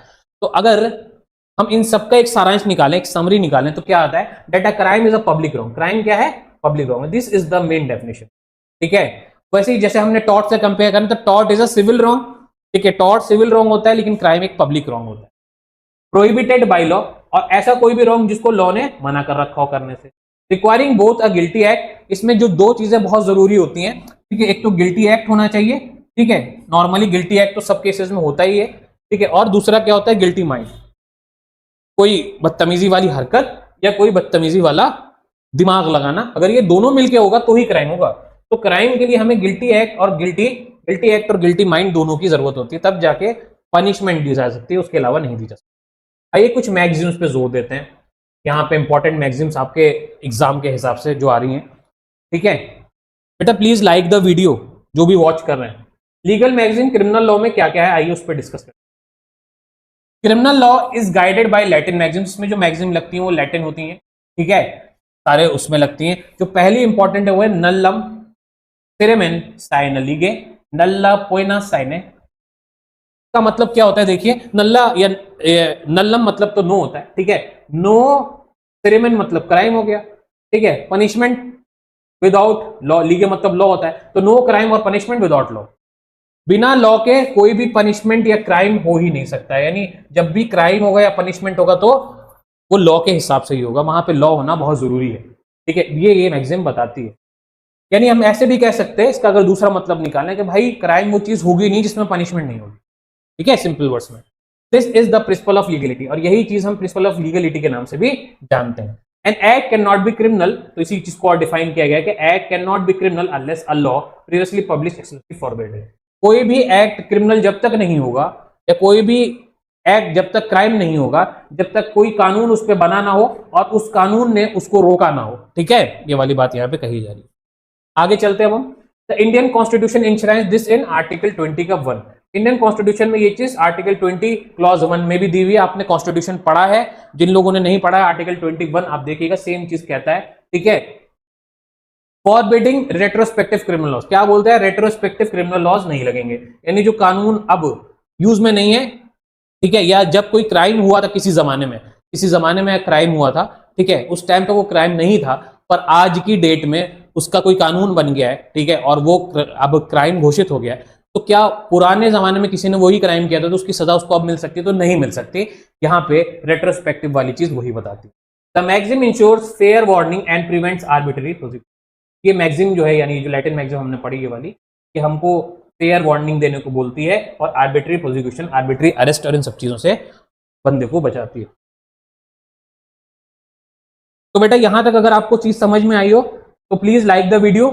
तो अगर हम इन सबका एक सारांश निकालें, एक समरी निकालें, तो क्या आता है? That a crime is a public wrong. Crime क्या है? Public wrong. This is the main definition, ठीक है। वैसे ही जैसे हमने टॉर्ट से कंपेयर करें तो tort is a civil wrong, ठीक है, टॉर्ट सिविल रॉन्ग होता है, लेकिन क्राइम एक पब्लिक रॉन्ग होता है, प्रोहिबिटेड बाय लॉ, और ऐसा कोई भी रॉन्ग जिसको लॉ ने मना कर रखा हो करने से। Requiring both a guilty act, इसमें जो दो चीजें बहुत जरूरी होती हैं, ठीक है, एक तो गिल्टी एक्ट होना चाहिए, ठीक है, नॉर्मली गिल्टी एक्ट तो सब केसेस में होता ही है, ठीक है, और दूसरा क्या होता है? गिल्टी माइंड, कोई बदतमीजी वाली हरकत या कोई बदतमीजी वाला दिमाग लगाना, अगर ये दोनों मिलके होगा तो ही क्राइम होगा। तो क्राइम के लिए हमें गिल्टी एक्ट और गिल्टी माइंड दोनों की जरूरत होती है, तब जाके पनिशमेंट दी जा सकती है, उसके अलावा नहीं दी जा सकती। आइए कुछ मैगजीम्स पे जोर देते हैं, यहाँ पे इंपॉर्टेंट मैगजीम्स आपके एग्जाम के हिसाब से जो आ रही हैं, ठीक है। बेटा प्लीज लाइक द वीडियो, जो भी वॉच कर रहे हैं। लीगल मैगजीन क्रिमिनल लॉ में क्या क्या है, आइए उस पर डिस्कस करें। Criminal law is guided by Latin magazine, इसमें जो मैगजीन लगती हैं वो लैटिन होती हैं, ठीक है, सारे उसमें लगती हैं। जो पहली इंपॉर्टेंट है वो है नल्लम फिरेमेन साइने लीगे, नल्ला पोइना साइने। का मतलब क्या होता है? देखिए, नल्ला या नल्लम मतलब तो नो होता है, ठीक है, नो फिरेमेन मतलब क्राइम हो गया, ठीक है, पनिशमेंट विदाउट लॉ, लीगे मतलब लॉ होता है, तो नो क्राइम और पनिशमेंट विदाउट लॉ। बिना लॉ के कोई भी पनिशमेंट या क्राइम हो ही नहीं सकता है, यानी जब भी क्राइम होगा या पनिशमेंट होगा तो वो लॉ के हिसाब से ही होगा, वहां पे लॉ होना बहुत जरूरी है, ठीक है, ये मैगजीन बताती है। यानी हम ऐसे भी कह सकते हैं, इसका अगर दूसरा मतलब निकालें कि भाई क्राइम वो चीज होगी नहीं जिसमें पनिशमेंट नहीं होगी, ठीक है, सिंपल वर्ड्स में। This is the principle of legality, और यही चीज हम प्रिंसिपल ऑफ लीगलिटी के नाम से भी जानते हैं। An act can not be criminal, तो इसी चीज को और डिफाइन किया गया कि act can not be criminal unless a law previously published explicitly forbid. कोई भी एक्ट क्रिमिनल जब तक नहीं होगा, या कोई भी एक्ट जब तक क्राइम नहीं होगा, जब तक कोई कानून उस पर बना ना हो और उस कानून ने उसको रोका ना हो, ठीक है, ये वाली बात यहाँ पे कही जा रही है। आगे चलते हैं हम। The Indian constitution insurance this in article 20 का 1। इंडियन कॉन्स्टिट्यूशन में ये चीज आर्टिकल 20 क्लॉज 1 में भी दी हुई है। आपने कॉन्स्टिट्यूशन पढ़ा है, जिन लोगों ने नहीं पढ़ा है आर्टिकल 21 आप देखिएगा, सेम चीज कहता है, ठीक है। फॉरबिडिंग रेट्रोस्पेक्टिव क्रिमिनल लॉज, क्या बोलते हैं? रेट्रोस्पेक्टिव क्रिमिनल लॉज नहीं लगेंगे, यानी जो कानून अब यूज में नहीं है, ठीक है, या जब कोई क्राइम हुआ था किसी जमाने में क्राइम हुआ था, ठीक है, उस टाइम पे वो क्राइम नहीं था, पर आज की डेट में उसका कोई कानून बन गया है, ठीक है, और वो अब क्राइम घोषित हो गया है, तो क्या पुराने जमाने में किसी ने वही क्राइम किया था तो उसकी सजा उसको अब मिल सकती है? तो नहीं मिल सकती। यहाँ पे रेट्रोस्पेक्टिव वाली चीज वही बताती है। The maxim ensures fair warning and prevents arbitrary prosecution. ये मैगजीम जो है, यानी जो लैटिन मैगजीम हमने पढ़ी ये वाली, कि हमको फेयर वार्निंग देने को बोलती है और आर्बिट्री प्रोसिक्यूशन, आर्बिट्री अरेस्ट और इन सब चीजों से बंदे को बचाती है। तो बेटा यहां तक अगर आपको चीज समझ में आई हो तो प्लीज लाइक द वीडियो।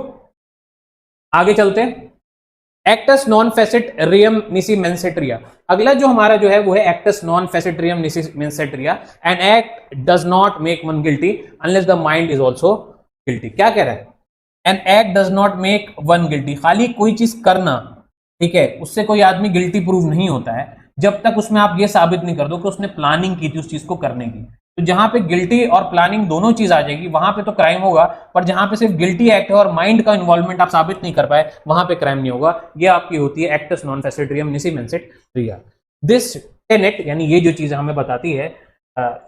आगे चलते हैं। Actus non facit reum nisi mens sit rea, अगला जो हमारा जो है वो है actus non facit reum nisi mens sit rea. An act does not make one guilty unless the mind is also guilty. क्या कह रहा है? An act does not make one guilty, खाली कोई चीज करना, ठीक है, उससे कोई आदमी गिल्टी प्रूव नहीं होता है जब तक उसमें आप ये साबित नहीं कर दो कि उसने प्लानिंग की थी उस चीज को करने की। तो जहां पे गिल्टी और प्लानिंग दोनों चीज आ जाएगी वहां पे तो क्राइम होगा, पर जहां पे सिर्फ गिल्टी एक्ट है और माइंड का इन्वॉल्वमेंट आप साबित नहीं कर पाए वहां पे क्राइम नहीं होगा। ये आपकी होती है actus non facit reum nisi mens sit rea. This tenet, यानी ये जो चीज हमें बताती है,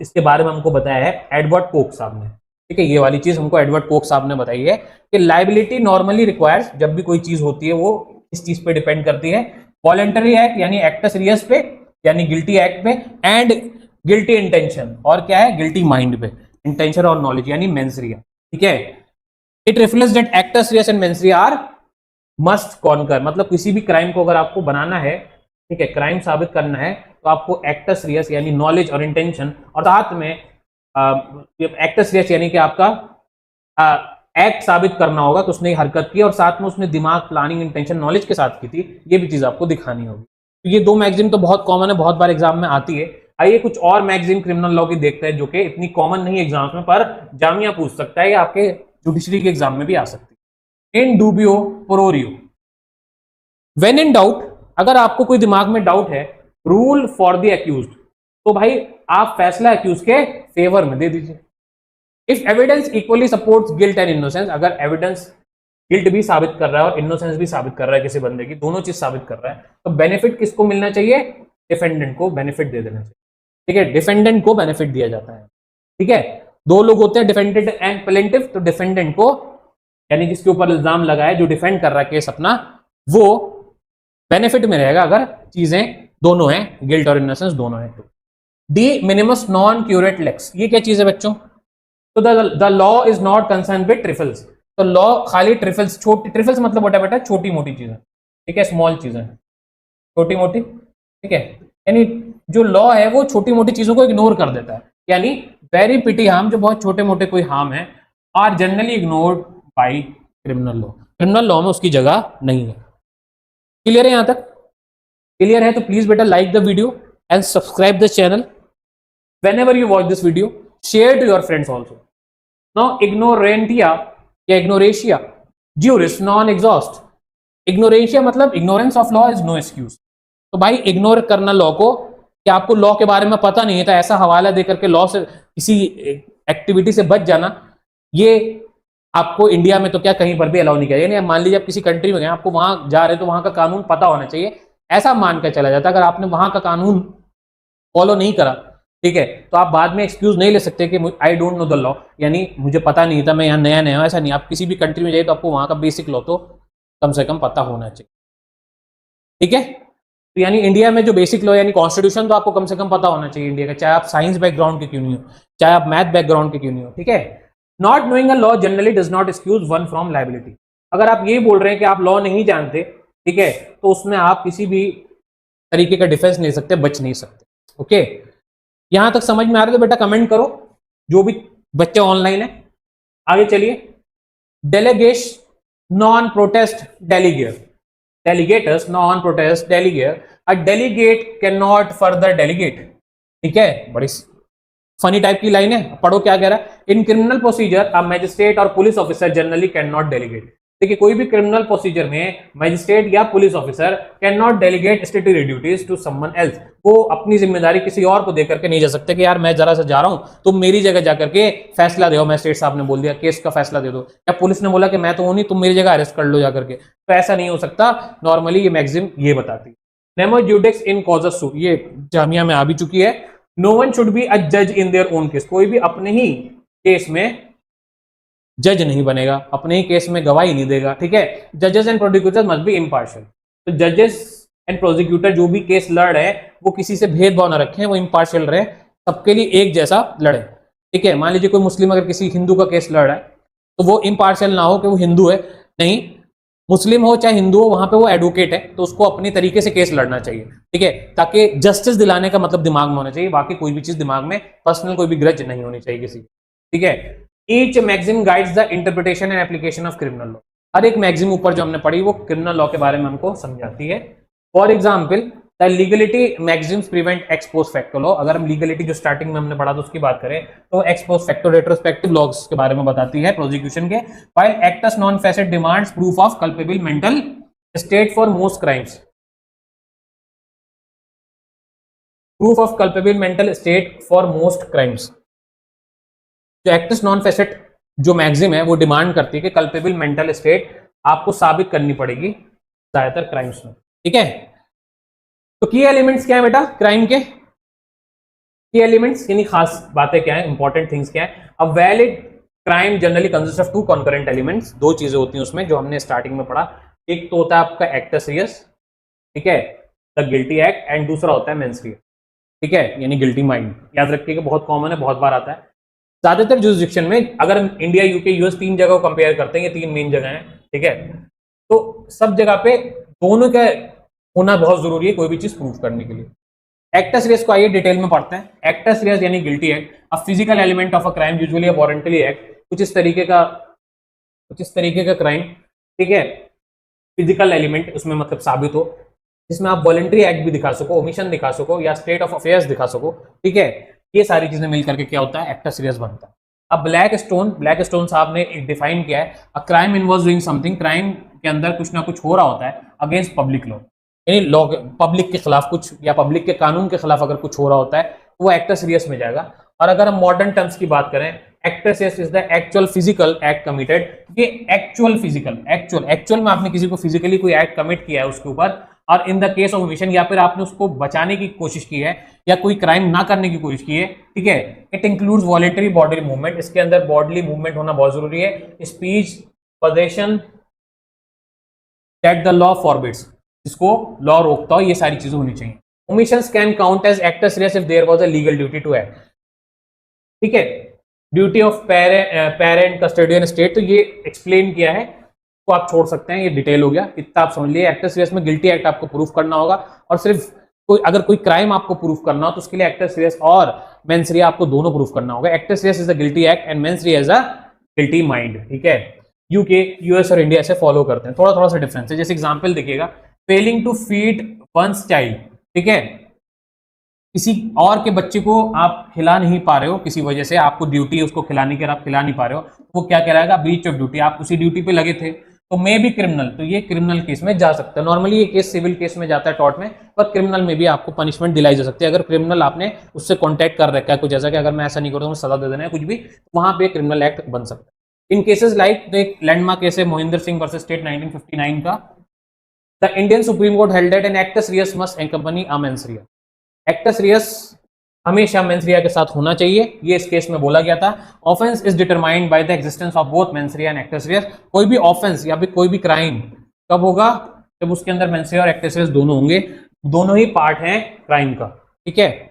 इसके बारे में हमको बताया है एडवर्ड कोक साहब ने, ठीक है, ये वाली चीज हमको एडवर्ड कोक साहब ने बताई है कि लाइबिलिटी नॉर्मली रिक्वायर्स, जब भी कोई चीज होती है वो इस चीज पे डिपेंड करती है, वॉलेंटरी एक्ट यानी एक्टस रियस पे यानी गिल्टी एक्ट पे, एंड गिल्टी इंटेंशन, और क्या है? गिल्टी माइंड पे, इंटेंशन और नॉलेज यानी मेंसरिया, ठीक है। It reflects that actus reus and mens rea are must concur, मतलब किसी भी क्राइम को अगर आपको बनाना है, ठीक है, क्राइम साबित करना है, तो आपको एक्टस रियस यानी नॉलेज और इंटेंशन, और साथ में एक्टस रियस यानी कि आपका एक्ट साबित करना होगा कि उसने हरकत की और साथ में उसने दिमाग, प्लानिंग, इंटेंशन, नॉलेज के साथ की थी, ये भी चीज आपको दिखानी होगी। तो ये दो मैगजीन तो बहुत कॉमन है, बहुत बार एग्जाम में आती है। आइए कुछ और मैगजीन क्रिमिनल लॉ की देखते हैं जो कि इतनी कॉमन नहीं है एग्जाम्स में, पर जामिया पूछ सकता है, या आपके जुडिशरी के एग्जाम में भी आ सकती है। इन डूबियो प्रोरियो, व्हेन इन डाउट, अगर आपको कोई दिमाग में डाउट है, रूल फॉर द एक्यूज्ड, तो भाई आप फैसला एक्यूज के फेवर में दे दीजिए। If evidence equally supports guilt and innocence, अगर एविडेंस गिल्ट भी साबित कर रहा है और इनोसेंस भी साबित कर रहा है किसी बंदे की, दोनों चीज साबित कर रहा है, तो बेनिफिट किसको मिलना चाहिए? डिफेंडेंट को बेनिफिट दे देना चाहिए। ठीक है, डिफेंडेंट को बेनिफिट दिया जाता है। ठीक है, दो लोग होते हैं डिफेंडेंट एंड प्लेंटिफ, तो डिफेंडेंट को यानी जिसके ऊपर इल्जाम लगा है, जो डिफेंड कर रहा है केस अपना, वो बेनिफिट में रहेगा अगर चीजें दोनों हैं, गिल्ट और इनोसेंस दोनों हैं। De minimis non curat lex, ये क्या चीज है बच्चों? तो the law is not concern with trifles, तो लॉ खाली ट्रिफल्स, छोटी ट्रिफल्स मतलब बेटा बेटा छोटी मोटी चीजें, ठीक है, स्मॉल चीजें, छोटी मोटी, ठीक है, यानी जो लॉ है वो छोटी मोटी चीजों को इग्नोर कर देता है, यानी वेरी पिटी हार्म, जो बहुत छोटे मोटे कोई हार्म है, are generally ignored by criminal law, criminal law में उसकी जगह नहीं है। क्लियर है? यहां तक क्लियर है? तो प्लीज बेटा like the video and subscribe the channel. whenever you watch this video, share to your friends also. Now ignorantia या ignoratia juris non exhaust, ignoratia मतलब ignorance of law is no excuse। तो भाई ignore करना law को, कि आपको law के बारे में पता नहीं है तो ऐसा हवाला देकर के लॉ से, किसी एक्टिविटी से बच जाना, ये आपको इंडिया में तो क्या कहीं पर भी अलाउ नहीं किया। यानी मान लीजिए आप किसी कंट्री में गए, आपको वहां जा रहे हैं तो वहां का कानून पता होना चाहिए, ऐसा मान कर चला जाता। अगर आपने वहां का कानून फॉलो नहीं करा, ठीक है, तो आप बाद में एक्सक्यूज नहीं ले सकते कि I don't know the law, यानी मुझे पता नहीं था, मैं यहाँ नया नया हूं, ऐसा नहीं। आप किसी भी कंट्री में जाइए तो आपको वहां का बेसिक लॉ तो कम से कम पता होना चाहिए। ठीक है, तो यानी इंडिया में जो बेसिक लॉ यानी कॉन्स्टिट्यूशन तो आपको कम से कम पता होना चाहिए इंडिया का, चाहे आप साइंस बैकग्राउंड के क्यों नहीं हो, चाहे आप मैथ बैकग्राउंड के क्यों नहीं हो। ठीक है, not knowing a law generally does not excuse one from liability, अगर आप ये बोल रहे हैं कि आप लॉ नहीं जानते, ठीक है, तो उसमें आप किसी भी तरीके का डिफेंस नहीं सकते, बच नहीं सकते। ओके, यहां तक समझ में आ रहा है तो बेटा कमेंट करो, जो भी बच्चे ऑनलाइन है। आगे चलिए, delegatus non potest delegare, delegatus non potest delegare, a delegate can not further delegate. ठीक है, बड़ी फनी टाइप की लाइन है, पढ़ो क्या कह रहा है। In criminal procedure a magistrate और police officer generally can not delegate, देखिए कोई भी क्रिमिनल प्रोसीजर में मैजिस्ट्रेट या police officer can not delegate statutory duties to someone else, वो अपनी जिम्मेदारी किसी और को देकर के नहीं जा सकते कि यार मैं जरा सा जा रहा हूं, तुम मेरी जगह जाकर के फैसला दो, मैजिस्ट्रेट साहब ने बोल दिया केस का फैसला दे दो, या पुलिस ने बोला कि मैं तो हूं नहीं, तुम मेरी जगह अरेस्ट कर लो जाकर के, तो ऐसा नहीं हो सकता। नॉर्मली ये मैक्सिम ये बताती है। नेमो जुडिक्स इन कॉजस सूट, ये जामिया में आ भी चुकी है। No one should be a जज इन देयर ओन केस, कोई भी अपने ही केस में जज नहीं बनेगा, अपने ही केस में गवाही नहीं देगा। ठीक है, जजेस and prosecutors must be impartial, तो जजेस एंड प्रोसिक्यूटर जो भी केस लड़ रहे हैं वो किसी से भेदभाव न रखें, वो इम्पार्शियल रहे, सबके लिए एक जैसा लड़े। ठीक है, मान लीजिए कोई मुस्लिम अगर किसी हिंदू का केस लड़ रहा है तो वो इम्पार्शियल ना हो कि वो हिंदू है, नहीं, मुस्लिम हो चाहे हिंदू हो, वहां पे वो एडवोकेट है तो उसको अपनी तरीके से केस लड़ना चाहिए। ठीक है, ताकि जस्टिस दिलाने का मतलब दिमाग में होना चाहिए, बाकी कोई भी चीज दिमाग में पर्सनल कोई भी ग्रज नहीं होनी चाहिए किसी। ठीक है, each maxim guides the interpretation and application of criminal law, हर एक मैगजीन ऊपर जो हमने पढ़ी वो क्रिमिनल लॉ के बारे में हमको समझाती है। For example the legality magazines prevent x post facto law, अगर हम लीगलिटी जो स्टार्टिंग में हमने पढ़ा था उसकी बात करें तो x post facto retrospective loss के बारे में बताती है प्रोसिक्यूशन के। While acts non facet demands proof of culpable mental state for most crimes, proof of culpable mental state for most crimes, जो एक्टस नॉन फेसेट जो मैगजीम है वो डिमांड करती है कि कल्पेबल मेंटल स्टेट आपको साबित करनी पड़ेगी ज्यादातर क्राइम्स में। ठीक है, तो की एलिमेंट्स क्या है बेटा क्राइम के? की एलिमेंट्स यानी खास बातें क्या है, इंपॉर्टेंट थिंग्स क्या है? A valid crime generally consist of two concurrent elements, दो चीजें होती हैं उसमें जो हमने स्टार्टिंग में पढ़ा, एक तो होता है आपका एक्टस रियस, ठीक है, द गिल्टी एक्ट, एंड दूसरा होता है मेंस रियस, ठीक है, यानी गिल्टी माइंड। याद रखिएगा बहुत कॉमन है, बहुत बार आता है। ज्यादातर जुरिस्डिक्शन में अगर हम इंडिया यूके यूएस तीन जगह को कंपेयर करते हैं, ये तीन मेन जगह हैं, ठीक है, तो सब जगह पे दोनों का होना बहुत जरूरी है कोई भी चीज प्रूव करने के लिए। एक्टस रियस को आइए डिटेल में पढ़ते हैं। एक्टस रियस यानी guilty act, a physical element of a crime usually a voluntary act, कुछ इस तरीके का क्राइम, ठीक है, फिजिकल एलिमेंट उसमें मतलब साबित हो, जिसमें आप वॉलंटरी एक्ट भी दिखा सको, ओमिशन दिखा सको, या स्टेट ऑफ अफेयर्स दिखा सको, ठीक है, ये सारी चीजें मिलकर के क्या होता है, एक्टस सीरियस बनता है। अब ब्लैक स्टोन साहब ने एक डिफाइन किया है, a crime involves doing something, crime के अंदर कुछ ना कुछ हो रहा होता है अगेंस्ट पब्लिक लॉ, यानी लॉ, पब्लिक के खिलाफ कुछ या पब्लिक के कानून के खिलाफ अगर कुछ हो रहा होता है तो वो एक्टस सीरियस में जाएगा। और अगर हम मॉडर्न टर्म्स की बात करें, acts reus is the actual physical act committed, ये एक्चुअल में आपने किसी को फिजिकली कोई एक्ट कमिट किया है उसके ऊपर, और in the case of omission या फिर आपने उसको बचाने की कोशिश की है या कोई क्राइम ना करने की कोशिश की है, ठीक है। It includes voluntary body movement, इसके अंदर बॉडली मूवमेंट होना बहुत जरूरी है, speech, possession that the law forbids, जिसको लॉ रोकता हो, ये सारी चीजें होनी चाहिए। Omissions can count as actus reus if there was a legal duty to act, ठीक है, duty of parent custodian state, तो ये एक्सप्लेन किया है, को आप छोड़ सकते हैं, ये डिटेल हो गया, इतना आप समझ लिए। एक्टस सीरियस में गिल्टी एक्ट आपको प्रूफ करना होगा, और सिर्फ अगर कोई क्राइम आपको प्रूफ करना हो तो उसके लिए एक्टस सीरियस और मेंस रे आपको दोनों प्रूफ करना होगा। Actus reus is a guilty act and mens rea is a guilty mind, ठीक है। यूके, यूएस और इंडिया से फॉलो करते हैं, थोड़ा थोड़ा सा डिफरेंस है। जैसे एग्जांपल देखिएगा, failing to feed one's child, ठीक है, किसी और के बच्चे को आप खिला नहीं पा रहे हो, किसी वजह से आपको ड्यूटी है उसको खिलाने की, आप खिला नहीं पा रहे हो, वो क्या कहलाएगा, ब्रीच ऑफ ड्यूटी, आप उसी ड्यूटी पे लगे थे, तो मे भी क्रिमिनल, तो ये क्रिमिनल केस में जा सकता है। नॉर्मली ये केस सिविल केस में जाता है टॉर्ट में, पर क्रिमिनल में भी आपको पनिशमेंट दिलाई जा सकती है। अगर क्रिमिनल आपने उससे कॉन्टैक्ट कर रखा है कुछ ऐसा कि अगर मैं ऐसा नहीं करूँ तो सजा दे देना है कुछ भी, तो वहां पे क्रिमिनल एक्ट बन सकता है। इन केसेस लाइक एक लैंडमार्क केस है मोहिंदर सिंह वर्सेस स्टेट 1959 का, the Indian Supreme Court held that an actus reus must accompany a mens rea, actus reus हमेशा मेंस रिया के साथ होना चाहिए, ये इस केस में बोला गया था। Offence is determined by the existence of both mens rea and actus rea, कोई भी ऑफेंस या फिर कोई भी क्राइम कब होगा, जब उसके अंदर मेंस रिया और एक्टस रिया दोनों होंगे, दोनों ही पार्ट हैं क्राइम का, ठीक है।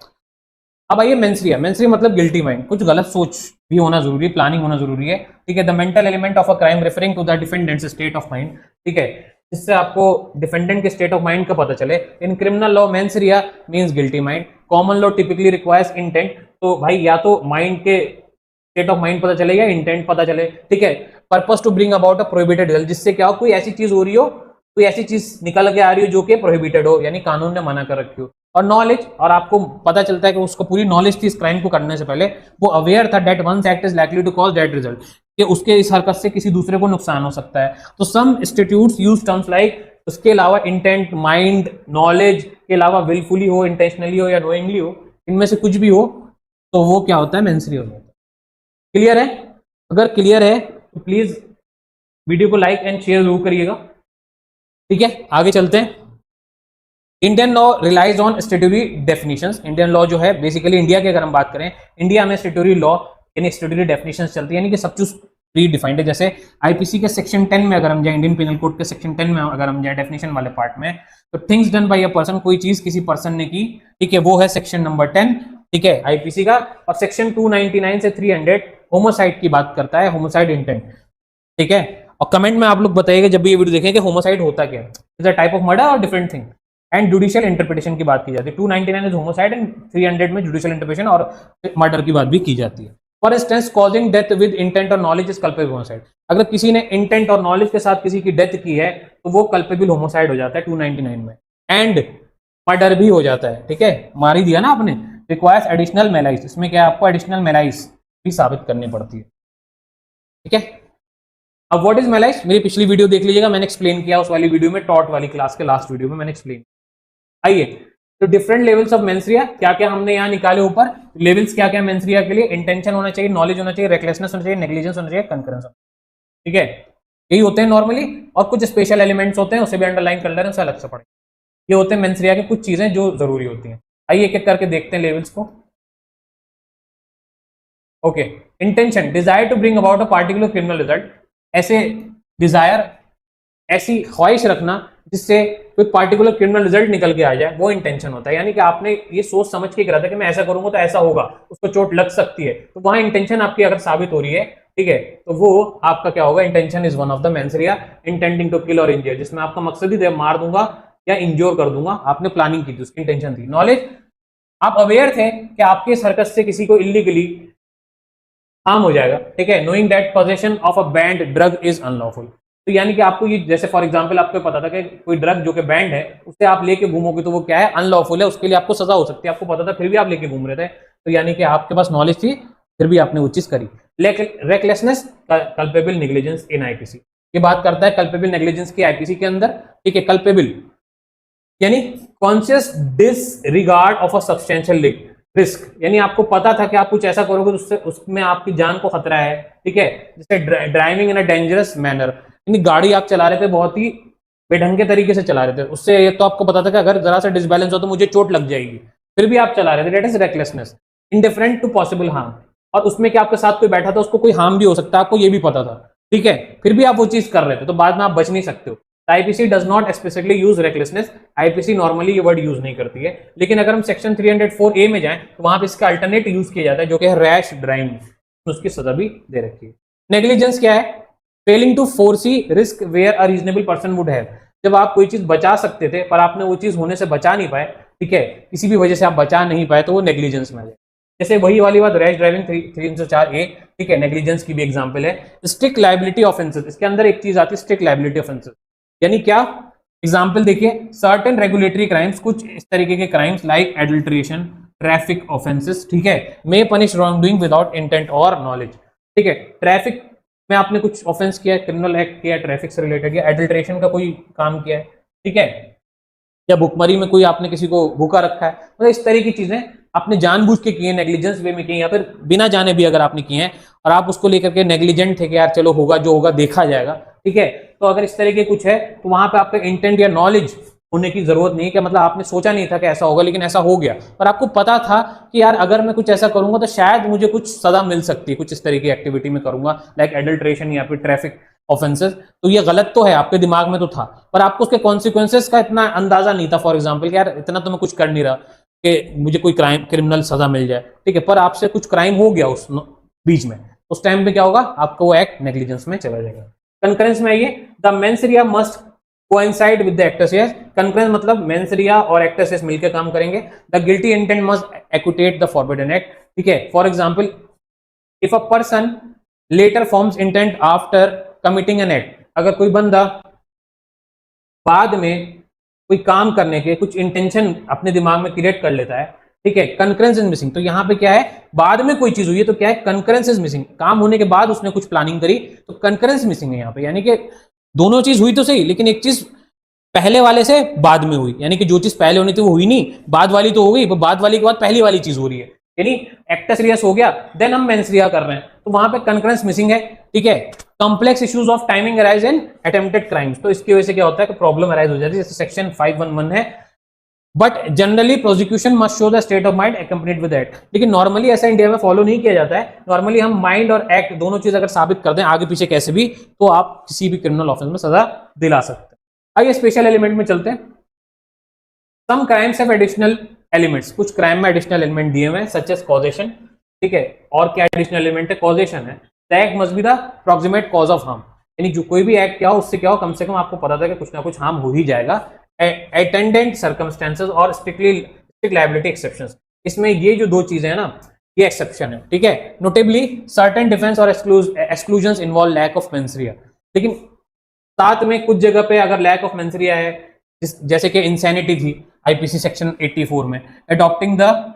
अब आइए मेंस रिया मतलब गिल्टी माइंड, कुछ गलत सोच भी होना जरूरी है, प्लानिंग होना जरूरी है, ठीक है। The mental element of a crime referring to the defendant's state of mind, ठीक है, जिससे आपको डिफेंडेंट के स्टेट ऑफ माइंड का पता चले। In criminal law mains Riya means guilty mind, common law typically requires intent, तो भाई या तो माइंड के स्टेट ऑफ माइंड पता चले या इंटेंट पता चले, ठीक है। Purpose to bring about a prohibited result, जिससे क्या हो, कोई ऐसी चीज हो रही हो, कोई ऐसी चीज निकल के आ रही हो जो कि प्रोहिबिटेड हो, यानी कानून ने मना कर रखी हो। और नॉलेज, और आपको पता चलता है कि उसको पूरी नॉलेज थी इस क्राइम को करने से पहले, वो अवेयर था that one's act is likely to cause that result, कि उसके इस हरकत से किसी दूसरे को नुकसान हो सकता है। तो सम इंस्टीट्यूट्स यूज टर्म्स लाइक, उसके अलावा इंटेंट, माइंड, नॉलेज के अलावा विलफुली हो, इंटेंशनली हो या नोइंगली हो, इनमें से कुछ भी हो तो वो क्या होता है, मेंस रिया हो जाता है। क्लियर है? अगर क्लियर है तो प्लीज वीडियो को लाइक एंड शेयर जरूर करिएगा, ठीक है। आगे चलते हैं। Indian law relies on statutory definitions, Indian law जो है बेसिकली इंडिया की अगर हम बात करें, इंडिया में स्टेट्यूटरी लॉ यानी स्टेट्यूटरी डेफिनेशंस चलती है, यानी कि सब कुछ प्री डिफाइंड है। जैसे आईपीसी के सेक्शन 10 में अगर हम जाए, इंडियन पिनल कोड के सेक्शन 10 में अगर हम जाए डेफिनेशन वाले पार्ट में, तो things done by a person, कोई चीज किसी पर्सन ने की, ठीक है, वो है सेक्शन नंबर 10, ठीक है, आईपीसी का। और सेक्शन 299 से 300 होमोसाइड की बात करता है, होमोसाइड इंटेंट, ठीक है। और कमेंट में आप लोग बताइएगा जब भी ये वीडियो देखें कि होमोसाइड होता क्या है, is a type of murder और different thing. And judicial interpretation की बात की जाती है, 299 इज होमोसाइड एंड 300 में जुडिशियल इंटरप्रिटेशन और मर्डर की बात भी की जाती है। For instance causing death with intent और नॉलेज इज कल्पेबल होमोसाइड, अगर किसी ने इंटेंट और नॉलेज के साथ किसी की डेथ की है तो वो कल्पेबल होमोसाइड हो जाता है 299 में, एंड मर्डर भी हो जाता है, ठीक है, मार ही दिया ना आपने। रिक्वायर्स एडिशनल मेलाइस, इसमें क्या आपको एडिशनल मेलाइस भी साबित करनी पड़ती है, ठीक है। अब व्हाट इज मेलाइस, मेरी पिछली वीडियो देख लीजिएगा, मैंने एक्सप्लेन किया उस वाली वीडियो में, टॉट वाली क्लास के लास्ट वीडियो में मैंने एक्सप्लेन। आइए, तो डिफरेंट लेवल्स ऑफ मेंस रिया क्या क्या हमने यहाँ निकाले ऊपर, लेवल्स क्या क्या मेंस रिया के लिए, इंटेंशन होना चाहिए, नॉलेज होना चाहिए, रेकलेसनेस होना चाहिए, नेग्लिजेंस होना चाहिए, कंकरेंस होना चाहिए, ठीक है। यही होते हैं नॉर्मली, और कुछ स्पेशल एलिमेंट्स होते हैं, उसे भी अंडरलाइन कर ले रहे हैं, उसे अलग से पढ़ेंगे। ये होते हैं मेंस रिया के कुछ चीजें जो जरूरी होती हैं। आइए एक एक करके देखते हैं लेवल्स को। Okay, intention, desire to bring about a particular criminal result, ऐसे डिजायर, ऐसी ख्वाहिश रखना जिससे कोई पार्टिकुलर क्रिमिनल रिजल्ट निकल के आ जाए, वो इंटेंशन होता है। यानी कि आपने ये सोच समझ के करा था कि मैं ऐसा करूंगा तो ऐसा होगा, उसको चोट लग सकती है, तो वहां इंटेंशन आपकी अगर साबित हो रही है, ठीक है, तो वो आपका क्या होगा, intention is one of the mens rea. Intending to kill और इंजर, जिसमें आपका मकसद ही मार दूंगा या इंज्योर कर दूंगा, आपने प्लानिंग की थी, उसकी इंटेंशन थी। नॉलेज, आप अवेयर थे कि आपके इस हरकत से किसी को इलीगली हार्म हो जाएगा, ठीक है। Knowing that possession of a band drug is unlawful, तो यानी कि आपको ये, जैसे फॉर एग्जांपल आपको पता था कि कोई ड्रग जो कि बैंड है उसे आप लेके घूमोगे तो वो क्या है, अनलॉफुल है, उसके लिए आपको सजा हो सकती है, आपको पता था फिर भी आप लेके घूम रहे थे, तो यानी कि आपके पास नॉलेज थी फिर भी आपने वो चीज करी। रेकलेसनेस कल्पेबल नेग्लिजेंस इन आईपीसी, ये बात करता है कल्पेबल नेग्लिजेंस की आईपीसी के अंदर, ठीक है। कल्पेबल यानी conscious disregard of a substantial risk, यानी आपको पता था कि आप कुछ ऐसा करोगे तो उससे उसमें आपकी जान को खतरा है, ठीक है। जैसे driving in a dangerous manner, यानी गाड़ी आप चला रहे थे बहुत ही बेढंगे तरीके से चला रहे थे, उससे ये तो आपको पता था कि अगर जरा सा डिसबैलेंस हो तो मुझे चोट लग जाएगी, फिर भी आप चला रहे थे, that is recklessness. Indifferent to possible harm, और उसमें क्या आपके साथ कोई बैठा था उसको कोई हार्म भी हो सकता है, आपको ये भी पता था, ठीक है, फिर भी आप वो चीज कर रहे थे, तो बाद में आप बच नहीं सकते हो। IPC does not explicitly use recklessness, IPC normally ये वर्ड यूज नहीं करती है, लेकिन अगर हम सेक्शन 304 ए में जाएं तो वहां पे इसका अल्टरनेट यूज किया जाता है जो कि है रैश ड्राइविंग, उसकी सजा भी दे रखी है। नेग्लिजेंस क्या है, failing to foresee risk where a reasonable person would have, जब आप कोई चीज बचा सकते थे पर आपने वो चीज होने से बचा नहीं पाए, ठीक है, किसी भी वजह से आप बचा नहीं पाए, तो वो नेग्लिजेंस में आ जाए। जैसे वही वाली बात रैश ड्राइविंग 304 ए, ठीक है, नेग्लिजेंस की भी एग्जांपल है। स्ट्रिक्ट लायबिलिटी ऑफेंसेस, इसके अंदर एक चीज आती है स्ट्रिक्ट लायबिलिटी ऑफेंसेस, यानी क्या, एग्जाम्पल देखिए, सर्टेन रेगुलेटरी क्राइम्स, कुछ इस तरीके के crimes like adulteration, traffic offences, ठीक है, may punish wrong doing without intent और नॉलेज, ठीक है। ट्रैफिक में आपने कुछ ऑफेंस किया है, क्रिमिनल एक्ट किया, ट्रैफिक से रिलेटेड, या एडल्ट्रेशन का कोई काम किया है, ठीक है, या भुखमरी में कोई आपने किसी को भूखा रखा है, मतलब इस तरह की चीजें आपने जानबूझ के किए, नेग्लिजेंस वे में किए, या फिर बिना जाने भी अगर आपने किए हैं और आप उसको लेकर के नेग्लिजेंट थे कि यार चलो होगा जो होगा देखा जाएगा, ठीक है, तो अगर इस तरह के कुछ है तो वहां पे आपका इंटेंट या नॉलेज होने की जरूरत नहीं है, कि मतलब आपने सोचा नहीं था कि ऐसा होगा लेकिन ऐसा हो गया, और आपको पता था कि यार अगर मैं कुछ ऐसा करूंगा तो शायद मुझे कुछ सजा मिल सकती है, कुछ इस तरह की एक्टिविटी में करूंगा लाइक एडल्ट्रेशन या फिर ट्रैफिक ऑफेंसेस, तो ये गलत तो है, आपके दिमाग में तो था, पर आपको उसके कॉन्सिक्वेंसेस का इतना अंदाजा नहीं था, फॉर एग्जाम्पल यार इतना तो मैं कुछ कर नहीं रहा कि मुझे कोई क्राइम क्रिमिनल सजा मिल जाए, ठीक है, पर आपसे कुछ क्राइम हो गया उस बीच में, उस टाइम पे क्या होगा, आपको वो एक्ट नेग्लिजेंस में चला जाएगा। कंकरेंस में आइए, the mens rea must coincide with the actus reus, concurrence मतलब मेंस रिया और एक्टर्स यस मिलकर काम करेंगे। The guilty intent must actuate the forbidden act, ठीक है, for example if a person later forms intent after committing an act, अगर कोई बंदा बाद में कोई काम करने के कुछ इंटेंशन अपने दिमाग में क्रिएट कर लेता है, ठीक है, कंकरेंस इज मिसिंग, तो यहां पे क्या है, बाद में कोई चीज हुई है तो क्या है, कंकरेंस इज मिसिंग, काम होने के बाद उसने कुछ प्लानिंग करी तो कंकरेंस मिसिंग है यहां पे, यानी कि दोनों चीज हुई तो सही लेकिन एक चीज पहले वाले से बाद में हुई, यानी कि जो चीज पहले होनी थी वो हुई नहीं, बाद वाली तो हो गई, बाद वाली के बाद पहली वाली चीज हो रही है, यानी एक्टस रियस हो गया देन हम मेंस रिया कर रहे हैं, तो वहां पे कंकरेंस मिसिंग है, ठीक है। Complex issues of timing arise in attempted crimes, तो इसकी वजह से क्या होता है कि प्रॉब्लम अराइज हो जाती है, जैसे सेक्शन 511 है, but generally prosecution must show the state of mind accompanied with act, लेकिन नॉर्मली ऐसा इंडिया में फॉलो नहीं किया जाता है, नॉर्मली हम माइंड और एक्ट दोनों चीज अगर साबित कर दें आगे पीछे कैसे भी, तो आप किसी भी क्रिमिनल ऑफेंस में सजा दिला सकते हैं। आइए स्पेशल एलिमेंट में चलते हैं। सम क्राइम्स हैव एडिशनल एलिमेंट्स, कुछ क्राइम में एडिशनल एलिमेंट दिए हुए हैं सच एज कॉजेशन, ठीक है, और क्या एडिशनल एलिमेंट है, कॉजेशन है, the act must be the proximate cause of harm, यानी जो कोई भी एक्ट क्या हो उससे क्या हो, कम से कम आपको पता था कि कुछ ना कुछ हार्म हो ही जाएगा। अटेंडेंट सर्कमस्टेंसेस और स्ट्रिक्ट लायबिलिटी एक्सेप्शंस, इसमें ये जो दो चीजें हैं ना ये एक्सेप्शन है, ठीक है। नोटेबली सर्टेन डिफेंस और exclusions involve lack of mens rea, लेकिन साथ में कुछ जगह पे अगर लैक ऑफ मेंस रिया है, जैसे कि इंसैनिटी थी आईपीसी सेक्शन 84 में, अडॉप्टिंग द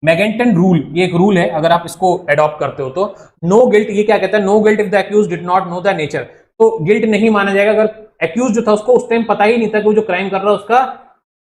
मैगेंटन रूल, ये एक रूल है, अगर आप इसको अडॉप्ट करते हो तो नो गिल्ट, ये क्या कहता है, no guilt if the accused did not know the nature, तो गिल्ट नहीं माना जाएगा अगर अक्यूज जो था उसको उस टाइम पता ही नहीं था कि वो जो क्राइम कर रहा है उसका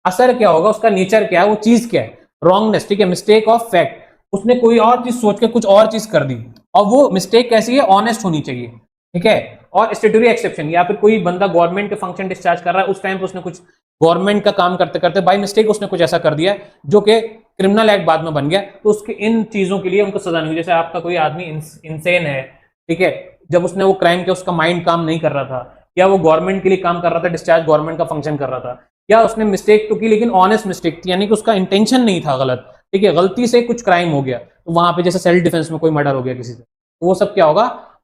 असर क्या होगा, उसका नेचर क्या है, वो चीज क्या है, रॉन्गनेस, ठीक है, मिस्टेक ऑफ फैक्ट, उसने कोई और चीज सोच के कुछ और चीज कर दी, और वो मिस्टेक कैसी है, ऑनेस्ट होनी चाहिए, ठीक है। और स्टेटरी एक्सेप्शन, या फिर कोई बंदा गवर्नमेंट के फंक्शन डिस्चार्ज कर रहा है, उस टाइम पे उसने कुछ गवर्नमेंट का काम करते करते बाय मिस्टेक उसने कुछ ऐसा कर दिया जो कि क्रिमिनल एक्ट बाद में बन गया, तो उसके इन चीजों के लिए उनको सजा नहीं हुई। जैसे आपका कोई आदमी इंसेन है, ठीक है, जब उसने वो क्राइम किया उसका माइंड काम नहीं कर रहा था, या वो गवर्नमेंट के लिए काम कर रहा था, डिस्चार्ज गवर्नमेंट का फंक्शन कर रहा था, या उसने मिस्टेक तो की लेकिन ऑनेस्ट मिस्टेक थी, यानी कि उसका इंटेंशन नहीं था गलत, ठीक है, गलती से कुछ क्राइम हो गया, तो वहां पे जैसे सेल्फ डिफेंस में कोई मर्डर हो गया किसी से, तो वो सब क्या होगा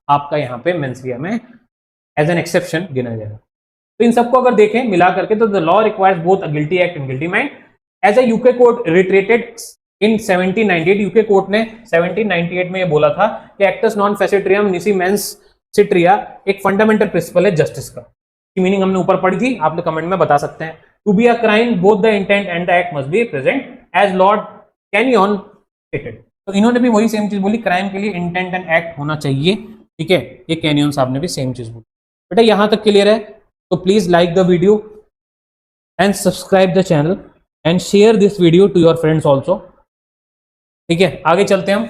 आपका यहाँ पे मेंस रिया में एज एन एक्सेप्शन गिना जाएगा। तो इन सबको अगर देखें मिला करके तो the law requires both a guilty act and guilty mind, as a UK court reiterated in 1798, UK court ने 1798 में ये बोला था कि actus non facit reum nisi mens sit rea एक फंडामेंटल प्रिंसिपल है जस्टिस का। की मीनिंग हमने ऊपर पढ़ी थी, आप लोग कमेंट में बता सकते हैं। To be a crime both the intent and the act must be present as Lord Kenyon stated. तो इन्होंने भी वही सेम चीज बोली, क्राइम के लिए इंटेंट एंड एक्ट होना चाहिए, ठीक है। ये कैनियन साहब ने भी सेम चीज बोली। बेटा यहां तक क्लियर है? तो please like the video and subscribe the channel and share this video to your friends also, ठीक है। आगे चलते हैं हम।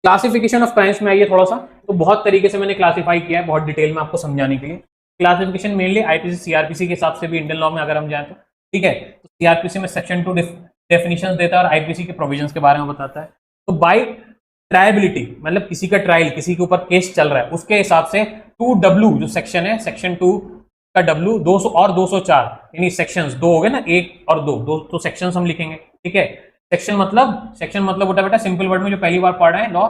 क्लासिफिकेशन ऑफ क्राइम्स में आइए थोड़ा सा। तो बहुत तरीके से मैंने क्लासिफाई किया है, बहुत डिटेल में आपको समझाने के लिए। क्लासिफिकेशन मेनली आईपीसी सीआरपीसी के हिसाब से भी इंडियन लॉ में अगर हम जाएं तो, ठीक है। तो सीआरपीसी में सेक्शन 2 डेफिनेशंस देता है और आईपीसी के प्रोविजंस के बारे में बताता है। तो बाय ट्रायबिलिटी मतलब किसी का ट्रायल, किसी के ऊपर केस चल रहा है, उसके हिसाब से 2W जो सेक्शन है, सेक्शन 2 का W 200 और 204 यानी सेक्शंस दो हो गए ना, 1 और 2 तो सेक्शंस हम लिखेंगे, ठीक है। सेक्शन मतलब होता है बेटा सिंपल वर्ड में जो पहली बार पढ़ा है लॉ,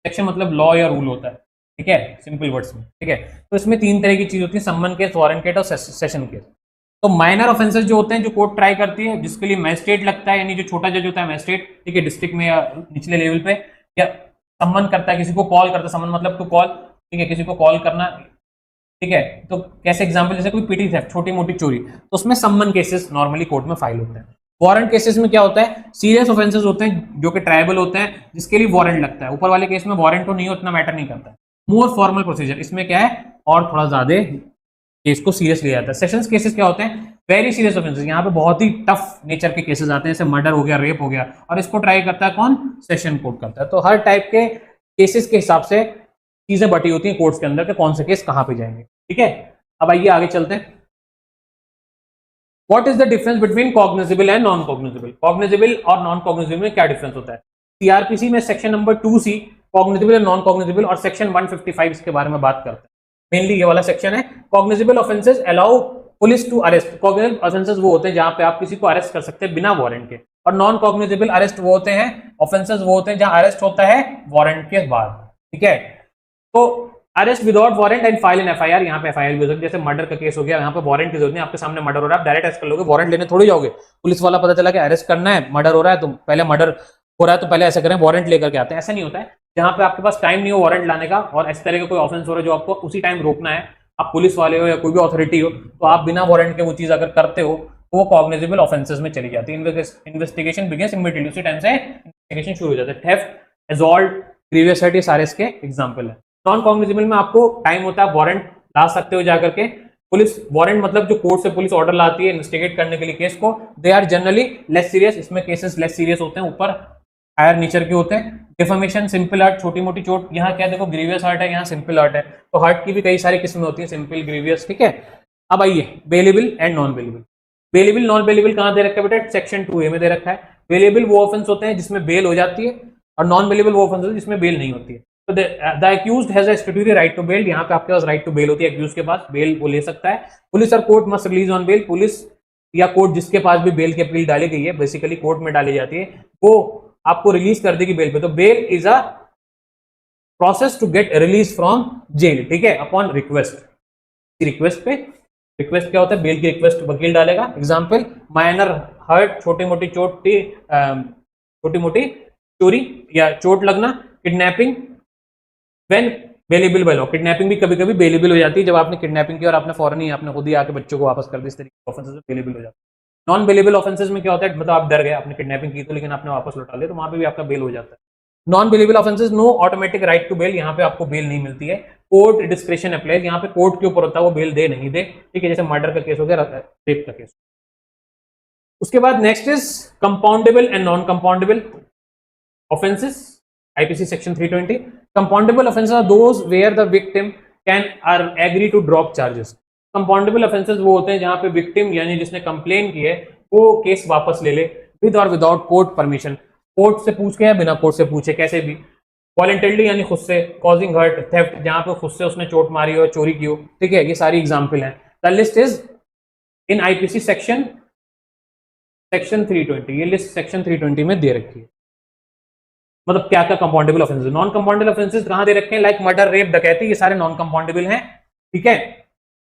सेक्शन मतलब लॉ या रूल होता है, ठीक है, सिंपल वर्ड्स में, ठीक है। तो इसमें 3 तरह की चीज होती है, सम्मन केस, वारंट केस और सेशन केस। तो माइनर ऑफेंसेस जो होते हैं, जो कोर्ट ट्राई करती है, जिसके लिए मैजिस्ट्रेट लगता है, यानी जो छोटा जज होता है मैजिस्ट्रेट, ठीक है, डिस्ट्रिक्ट में या निचले लेवल पे, या सम्मन करता है, किसी को कॉल करता है, सम्मन मतलब टू कॉल, ठीक है, किसी को कॉल करना, ठीक है। तो कैसे एग्जांपल, जैसे कोई पिटी थेफ्ट, छोटी मोटी चोरी, तो उसमें सम्मन केसेस नॉर्मली कोर्ट में फाइल होते हैं। वारंट केसेस में क्या होता है, सीरियस ऑफेंसेस होते हैं जो कि ट्रायबल होते हैं, जिसके लिए वारंट लगता है। ऊपर वाले केस में वारंट तो नहीं, उतना मैटर नहीं करता। मोर फॉर्मल प्रोसीजर, इसमें क्या है और थोड़ा ज्यादा केस को सीरियस लिया जाता है। सेशंस केसेस क्या होते हैं, वेरी सीरियस ऑफेंसेस, यहाँ पे बहुत ही टफ नेचर के केसेस आते हैं, जैसे मर्डर हो गया, रेप हो गया, और इसको ट्राई करता है कौन, सेशन कोर्ट करता है। तो हर टाइप के केसेस के हिसाब से चीजें बटी होती हैं कोर्ट्स के अंदर के कौन से केस कहां पे जाएंगे, ठीक है। अब आइए आगे चलते हैं। What is the difference between cognizable and non cognizable? Cognizable और नॉन कॉग्निजिबल में क्या डिफरेंस होता है? सीआरपीसी में section number 2C cognizable and non cognizable और सेक्शन 155 इसके बारे में बात करते हैं। मेनली ये वाला सेक्शन है। Cognizable offences allow police to arrest, cognizable offences वो होते हैं जहां पे आप किसी को अरेस्ट कर सकते हैं बिना वारंट के, और नॉन कॉग्निजिबल अरेस्ट वो होते हैं, ऑफेंसेस वो होते हैं जहां अरेस्ट होता है वारंट के बाद, ठीक है। तो arrest without warrant and file an FIR, यहाँ पे एफआईआर भी हो सकती है, जैसे मर्डर का केस हो गया, यहाँ पे वारंट की जरूरत नहीं, आपके सामने मर्डर हो रहा है, आप डायरेक्ट अरेस्ट कर लोगे, वारंट लेने थोड़ी जाओगे। पुलिस वाला पता चला कि अरेस्ट करना है, मर्डर हो रहा है, तो पहले मर्डर हो रहा है तो पहले ऐसा करें वारंट लेकर के आते हैं, ऐसा नहीं होता है। जहां पे आपके पास टाइम नहीं हो वारंट लाने का और इस तरह का कोई ऑफेंस हो रहा है जो आपको उसी टाइम रोकना है, आप पुलिस वाले हो या कोई भी अथॉरिटी हो, तो आप बिना वारंट के वो चीज अगर करते हो तो वो कॉग्निजिबल ऑफेंसेस में चली जाती है। इन्वेस्टिगेशन बिगिंस इमीडिएटली, उसी टाइम से इन्वेस्टिगेशन शुरू हो जाता है। थेफ्ट, असॉल्ट, ग्रीवियस हर्ट, ये सारे इसके एग्जांपल है। नॉन कॉग्निजिबल में आपको टाइम होता है, वारंट ला सकते हो जाकर के। पुलिस वारंट मतलब जो कोर्ट से पुलिस ऑर्डर लाती है इन्वेस्टिगेट करने के लिए केस को, they are generally less serious, इसमें केसेस लेस सीरियस होते हैं, ऊपर हायर नेचर के होते हैं। डिफेमेशन, सिंपल हर्ट, छोटी मोटी चोट, यहाँ क्या देखो ग्रीवियस हर्ट है, यहाँ सिंपल हर्ट है, तो हर्ट की भी कई सारी किस्में होती है, सिंपल, ग्रीवियस, ठीक है। अब आइए bailable and non bailable. Bailable non bailable कहां दे रखा है बेटा, सेक्शन 2A में दे रखा है। बेलेबल वो ऑफेंस होते हैं जिसमें बेल हो जाती है, और नॉन बेलेबल वो ऑफेंस होते हैं जिसमें बेल नहीं होती है। तो the accused has a statutory right to bail, यहाँ पे आपके पास राइट टू बेल होती है, अक्यूज्ड के पास बेल वो ले सकता है। पुलिस और court must release on bail, police या कोर्ट जिसके पास भी बेल की अपील डाली गई है, बेसिकली कोर्ट में डाली जाती है, वो आपको रिलीज कर देगी बेल पे। तो bail is a process to get release from jail, ठीक है, अपॉन रिक्वेस्ट। रिक्वेस्ट पे, रिक्वेस्ट क्या होता है, बेल की रिक्वेस्ट वकील डालेगा। एग्जांपल, माइनर हर्ट, छोटी मोटी चोट, छोटी मोटी चोरी या चोट लगना, kidnapping when bailable by law, kidnapping भी कभी कभी बेलेबल हो जाती है, जब आपने किडनैपिंग की और आपने फौरन ही आपने खुद ही आके बच्चों को वापस कर दिया, इस तरीके के ऑफेंसेस बेलेबल हो जाता है। नॉन बेलेबल ऑफेंसेस में क्या होता है, मतलब आप डर गए, आपने किडनैपिंग की तो लेकिन आपने वापस लौटा लिया, तो वहां पे भी आपका बेल हो जाता है। Non bailable offences, no automatic right to bail, यहाँ पे आपको बेल नहीं मिलती है, कोर्ट डिस्क्रिप्शन अप्लाई, यहाँ पे कोर्ट के ऊपर होता है वो बेल दे नहीं दे, ठीक है, जैसे मर्डर का केस हो गया, रेप का केस। उसके बाद next is compoundable and non compoundable offences, IPC section 320. Compoundable offenses are those where the victim can agree to drop charges. Compoundable offenses वो होते हैं जहां पे victim यानी जिसने कंप्लेन की है वो केस वापस ले ले विद और विदाउट कोर्ट परमिशन, कोर्ट से पूछ के या बिना कोर्ट से पूछे, कैसे भी, वॉलंटरली यानी खुद से, कॉजिंग हर्ट, थेफ्ट जहां पे खुद से उसने चोट मारी हो, चोरी की हो, ठीक है, ये सारी एग्जाम्पल है। The list is in IPC section 320, ये लिस्ट सेक्शन 320 में दे रखी है। मतलब क्या क्या compoundable offences, non compoundable offences कहां दे रखे हैं, लाइक मर्डर, रेप, डकैती, ये सारे नॉन कंपाउंडेबल हैं, ठीक है।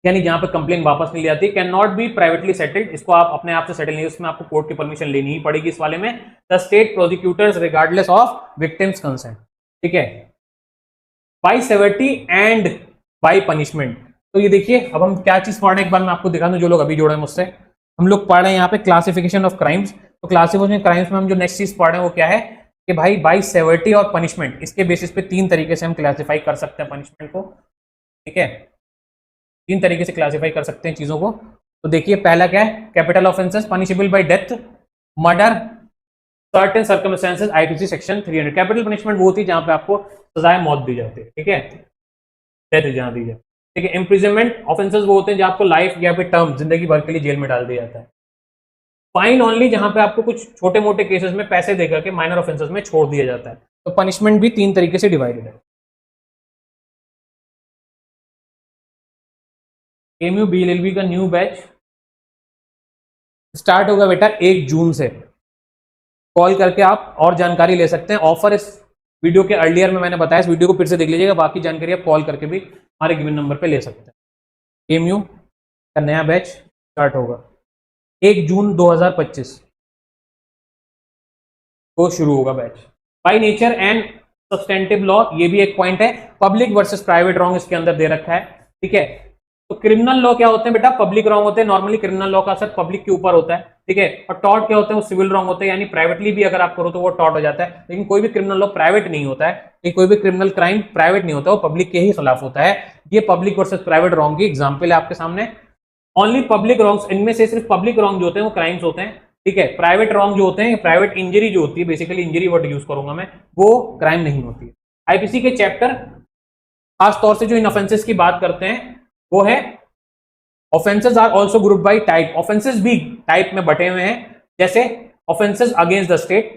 यानी जहां पे कंप्लेन वापस नहीं ली जाती, can not be privately settled, इसको आप अपने आप से सेटल नहीं, उसमें आपको कोर्ट की परमिशन लेनी ही पड़ेगी इस वाले में। The state prosecutors regardless of victims consent, ठीक है, बाय सेवर्टी एंड बाय पनिशमेंट। तो ये देखिए अब हम क्या चीज पढ़ रहे हैं, एक बार मैं आपको दिखा दूं, जो लोग अभी जुड़े हैं मुझसे, हम लोग पढ़ रहे हैं यहाँ पे क्लासिफिकेशन ऑफ क्राइम्स। तो क्लासिफिकेशन क्राइम्स में हम जो नेक्स्ट चीज पढ़ रहे हैं वो क्या है कि भाई बाय सेवर्टी और पनिशमेंट, इसके बेसिस पे 3 तरीके से हम क्लासिफाई कर सकते हैं पनिशमेंट को, ठीक है, 3 तरीके से क्लासिफाई कर सकते हैं चीजों को। तो देखिए पहला क्या है, capital offences punishable bye death, murder, certain circumstances, IPC section 300। Capital punishment वो होती है जहां पे आपको सजाए मौत दी जाती है, ठीक है, डेथ जहां दी जाए, ठीक है। इम्प्रिजनमेंट ऑफेंसेस वो होते हैं जहां आपको लाइफ या फिर टर्म, जिंदगी भर के लिए जेल में डाल दिया जाता है। फाइन ओनली, जहां पे आपको कुछ छोटे मोटे केसेस में पैसे देकर के माइनर ऑफेंसेस में छोड़ दिया जाता है। तो पनिशमेंट भी 3 तरीके से डिवाइडेड है। एमयू बीएलएलबी का न्यू बैच स्टार्ट होगा बेटा 1 जून से। कॉल करके आप और जानकारी ले सकते हैं। ऑफर इस वीडियो के अर्लियर में मैंने बताया, इस वीडियो को फिर से देख लीजिएगा, बाकी जानकारी आप कॉल करके भी हमारे गिवन नंबर पे ले सकते हैं। एमयू का नया बैच स्टार्ट होगा 1 जून 2025 को शुरू होगा batch. By nature and substantive law, ये भी एक पॉइंट है, पब्लिक वर्सेस प्राइवेट रॉन्ग इसके अंदर दे रखा है, ठीक है। तो क्रिमिनल लॉ क्या होते हैं बेटा, पब्लिक रॉन्ग होते हैं। नॉर्मली क्रिमिनल लॉ का असर पब्लिक के ऊपर होता है, ठीक है। और टॉर्ट क्या होते हैं, वो सिविल रॉन्ग होते हैं, यानी प्राइवेटली भी अगर आप करो तो वो टॉर्ट हो जाता है। लेकिन कोई भी क्रिमिनल लॉ प्राइवेट नहीं होता है, ये कोई भी क्रिमिनल क्राइम प्राइवेट नहीं होता, वो पब्लिक के ही खिलाफ होता है। ये पब्लिक वर्सेस प्राइवेट रॉन्ग की एग्जाम्पल है आपके सामने। ओनली पब्लिक रॉन्ग्स, इनमें से सिर्फ पब्लिक रॉन्ग जो होते हैं वो क्राइम्स होते हैं, ठीक है। प्राइवेट रॉन्ग जो होते हैं, प्राइवेट इंजरी जो होती है, बेसिकली इंजरी वर्ड यूज करूंगा मैं, वो क्राइम नहीं होती है। आईपीसी के चैप्टर खास तौर से जो इन ऑफेंसेस की बात करते हैं वो है offences are also group by type. Offences भी टाइप में बटे हुए हैं, जैसे ऑफेंसेस अगेंस्ट द स्टेट,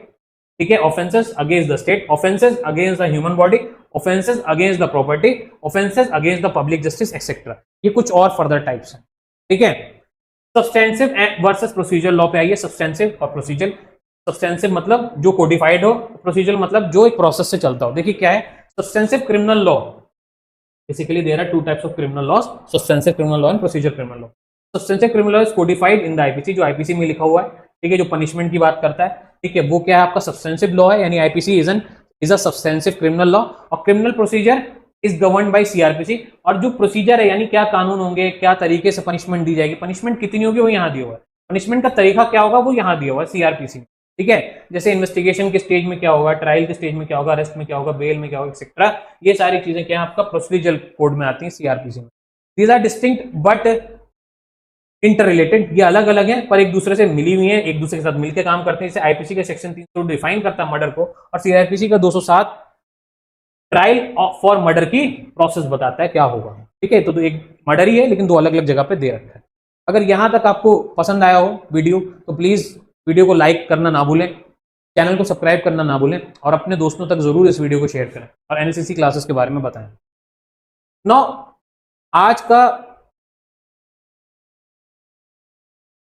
ठीक है, offences against the state, offences against the human body, offences against the property, offences against the public justice etcetera. ये कुछ और फर्दर टाइप्स हैं, ठीक है। सब्सटेंसिव वर्सेस प्रोसीजर लॉ पे आइए। सब्सटेंसिव और प्रोसीजर, सब्सटेंसिव मतलब जो कोडिफाइड हो, प्रोसीजर मतलब जो एक प्रोसेस से चलता हो। देखिए क्या है substantive criminal law, basically there are 2 types of criminal laws, substantive criminal law and procedure criminal law. Substantive criminal law is codified in the IPC, जो आईपीसी में लिखा हुआ है, ठीक है, जो पनिशमेंट की बात करता है, ठीक है, वो क्या है आपका सब्सटेंसिव लॉ है, यानी IPC is a substantive criminal law. और criminal procedure is govern by CrPC, और जो प्रोसीजर है यानी क्या कानून होंगे, क्या तरीके से पनिशमेंट दी जाएगी, पनिशमेंट कितनी होगी वो यहाँ दिया हुआ है, पनिशमेंट का तरीका क्या होगा वो यहाँ दिया हुआ है सीआरपीसी, ठीक है। जैसे इन्वेस्टिगेशन के स्टेज में क्या होगा, ट्रायल के स्टेज में क्या होगा, अरेस्ट में क्या होगा, बेल में क्या होगा, एक्सेट्रा, ये सारी चीजें क्या है आपका प्रोसीजरल कोड में आती हैं सीआरपीसी में। These are distinct but interrelated, ये अलग अलग हैं पर एक दूसरे से मिली हुई हैं, एक दूसरे के साथ मिलकर काम करते हैं। जैसे आईपीसी का सेक्शन 300 डिफाइन करता है मर्डर को, और सीआरपीसी का 207 ट्रायल फॉर मर्डर की प्रोसेस बताता है क्या होगा, ठीक है। तो एक मर्डर ही है लेकिन 2 अलग अलग जगह पे दे रखा है। अगर यहां तक आपको पसंद आया हो वीडियो तो प्लीज वीडियो को लाइक करना ना भूलें, चैनल को सब्सक्राइब करना ना भूलें, और अपने दोस्तों तक जरूर इस वीडियो को शेयर करें और एनएससीसी क्लासेस के बारे में बताएं। नौ आज का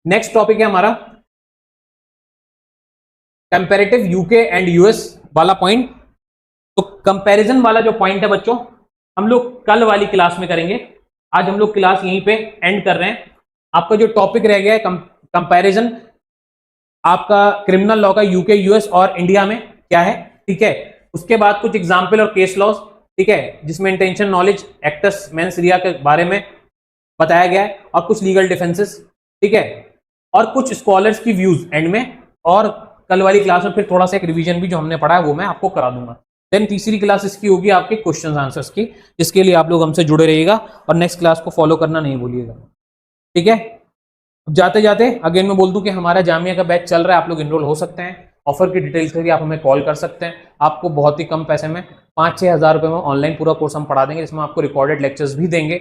नेक्स्ट टॉपिक है हमारा कंपैरेटिव यूके एंड यूएस वाला पॉइंट। तो कंपैरिजन वाला जो पॉइंट है बच्चों, हम लोग कल वाली क्लास में करेंगे। आज हम लोग क्लास यहीं पे एंड कर रहे हैं। आपका जो टॉपिक रह गया है कंपैरिजन आपका क्रिमिनल लॉ का यूके, यूएस और इंडिया में क्या है, ठीक है। उसके बाद कुछ एग्जाम्पल और केस लॉज, ठीक है, जिसमें इंटेंशन, नॉलेज, एक्टस, मेंस रिया के बारे में बताया गया है, और कुछ लीगल डिफेंसेस, ठीक है, और कुछ स्कॉलर्स की व्यूज एंड में। और कल वाली क्लास में फिर थोड़ा सा एक रिवीजन भी जो हमने पढ़ा है वो मैं आपको करा दूंगा। देन तीसरी क्लास इसकी होगी आपके क्वेश्चन आंसर्स की, जिसके लिए आप लोग हमसे जुड़े रहिएगा और नेक्स्ट क्लास को फॉलो करना नहीं भूलिएगा, ठीक है। जाते जाते अगेन मैं बोल दूं कि हमारा जामिया का बैच चल रहा है, आप लोग इनरोल हो सकते हैं। ऑफर की डिटेल्स के लिए आप हमें कॉल कर सकते हैं। आपको बहुत ही कम पैसे में 5-6 हज़ार रुपये में ऑनलाइन पूरा कोर्स हम पढ़ा देंगे, जिसमें आपको रिकॉर्डेड लेक्चर्स भी देंगे,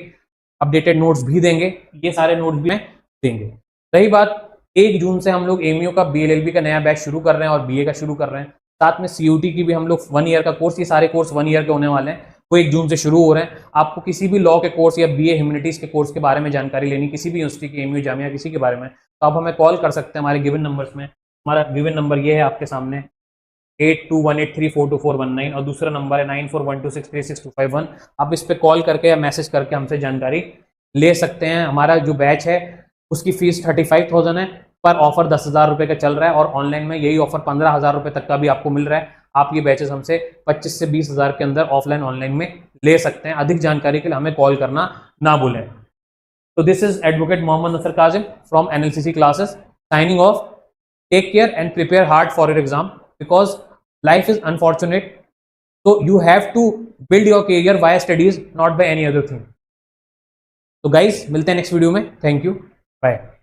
अपडेटेड नोट्स भी देंगे, ये सारे नोट्स भी देंगे। रही बात 1 जून से हम लोग एमयू का बीएलएलबी का नया बैच शुरू कर रहे हैं और बीए का शुरू कर रहे हैं, साथ में सीयूटी की भी हम लोग 1 ईयर का कोर्स, ये सारे कोर्स 1 ईयर के होने वाले हैं, वो 1 जून से शुरू हो रहे हैं। आपको किसी भी लॉ के कोर्स या बीए ह्यूमैनिटीज के कोर्स के बारे में जानकारी लेनी, किसी भी यूनिवर्सिटी की, एमयू, जामिया, किसी के बारे में, तो आप हमें कॉल कर सकते हैं हमारे गिवन नंबर्स में। हमारा गिवन नंबर ये है आपके सामने 8218342419, और दूसरा नंबर है 9412636251। आप इस पर कॉल करके या मैसेज करके हमसे जानकारी ले सकते हैं। हमारा जो बैच है उसकी फीस 35,000 है, पर ऑफर 10,000 रुपये का चल रहा है, और ऑनलाइन में यही ऑफर 15,000 रुपये तक का भी आपको मिल रहा है। आप ये बैचेस हमसे 25 से 20,000 के अंदर ऑफलाइन ऑनलाइन में ले सकते हैं। अधिक जानकारी के लिए हमें कॉल करना ना भूलें। तो this is advocate Mohammad Nasar Kazim from NLCC classes signing off. Take care and prepare hard for your exam, because life is unfortunate, so you have to build your career via studies, not by any other thing. तो guys मिलते हैं next video में। Thank you, bye.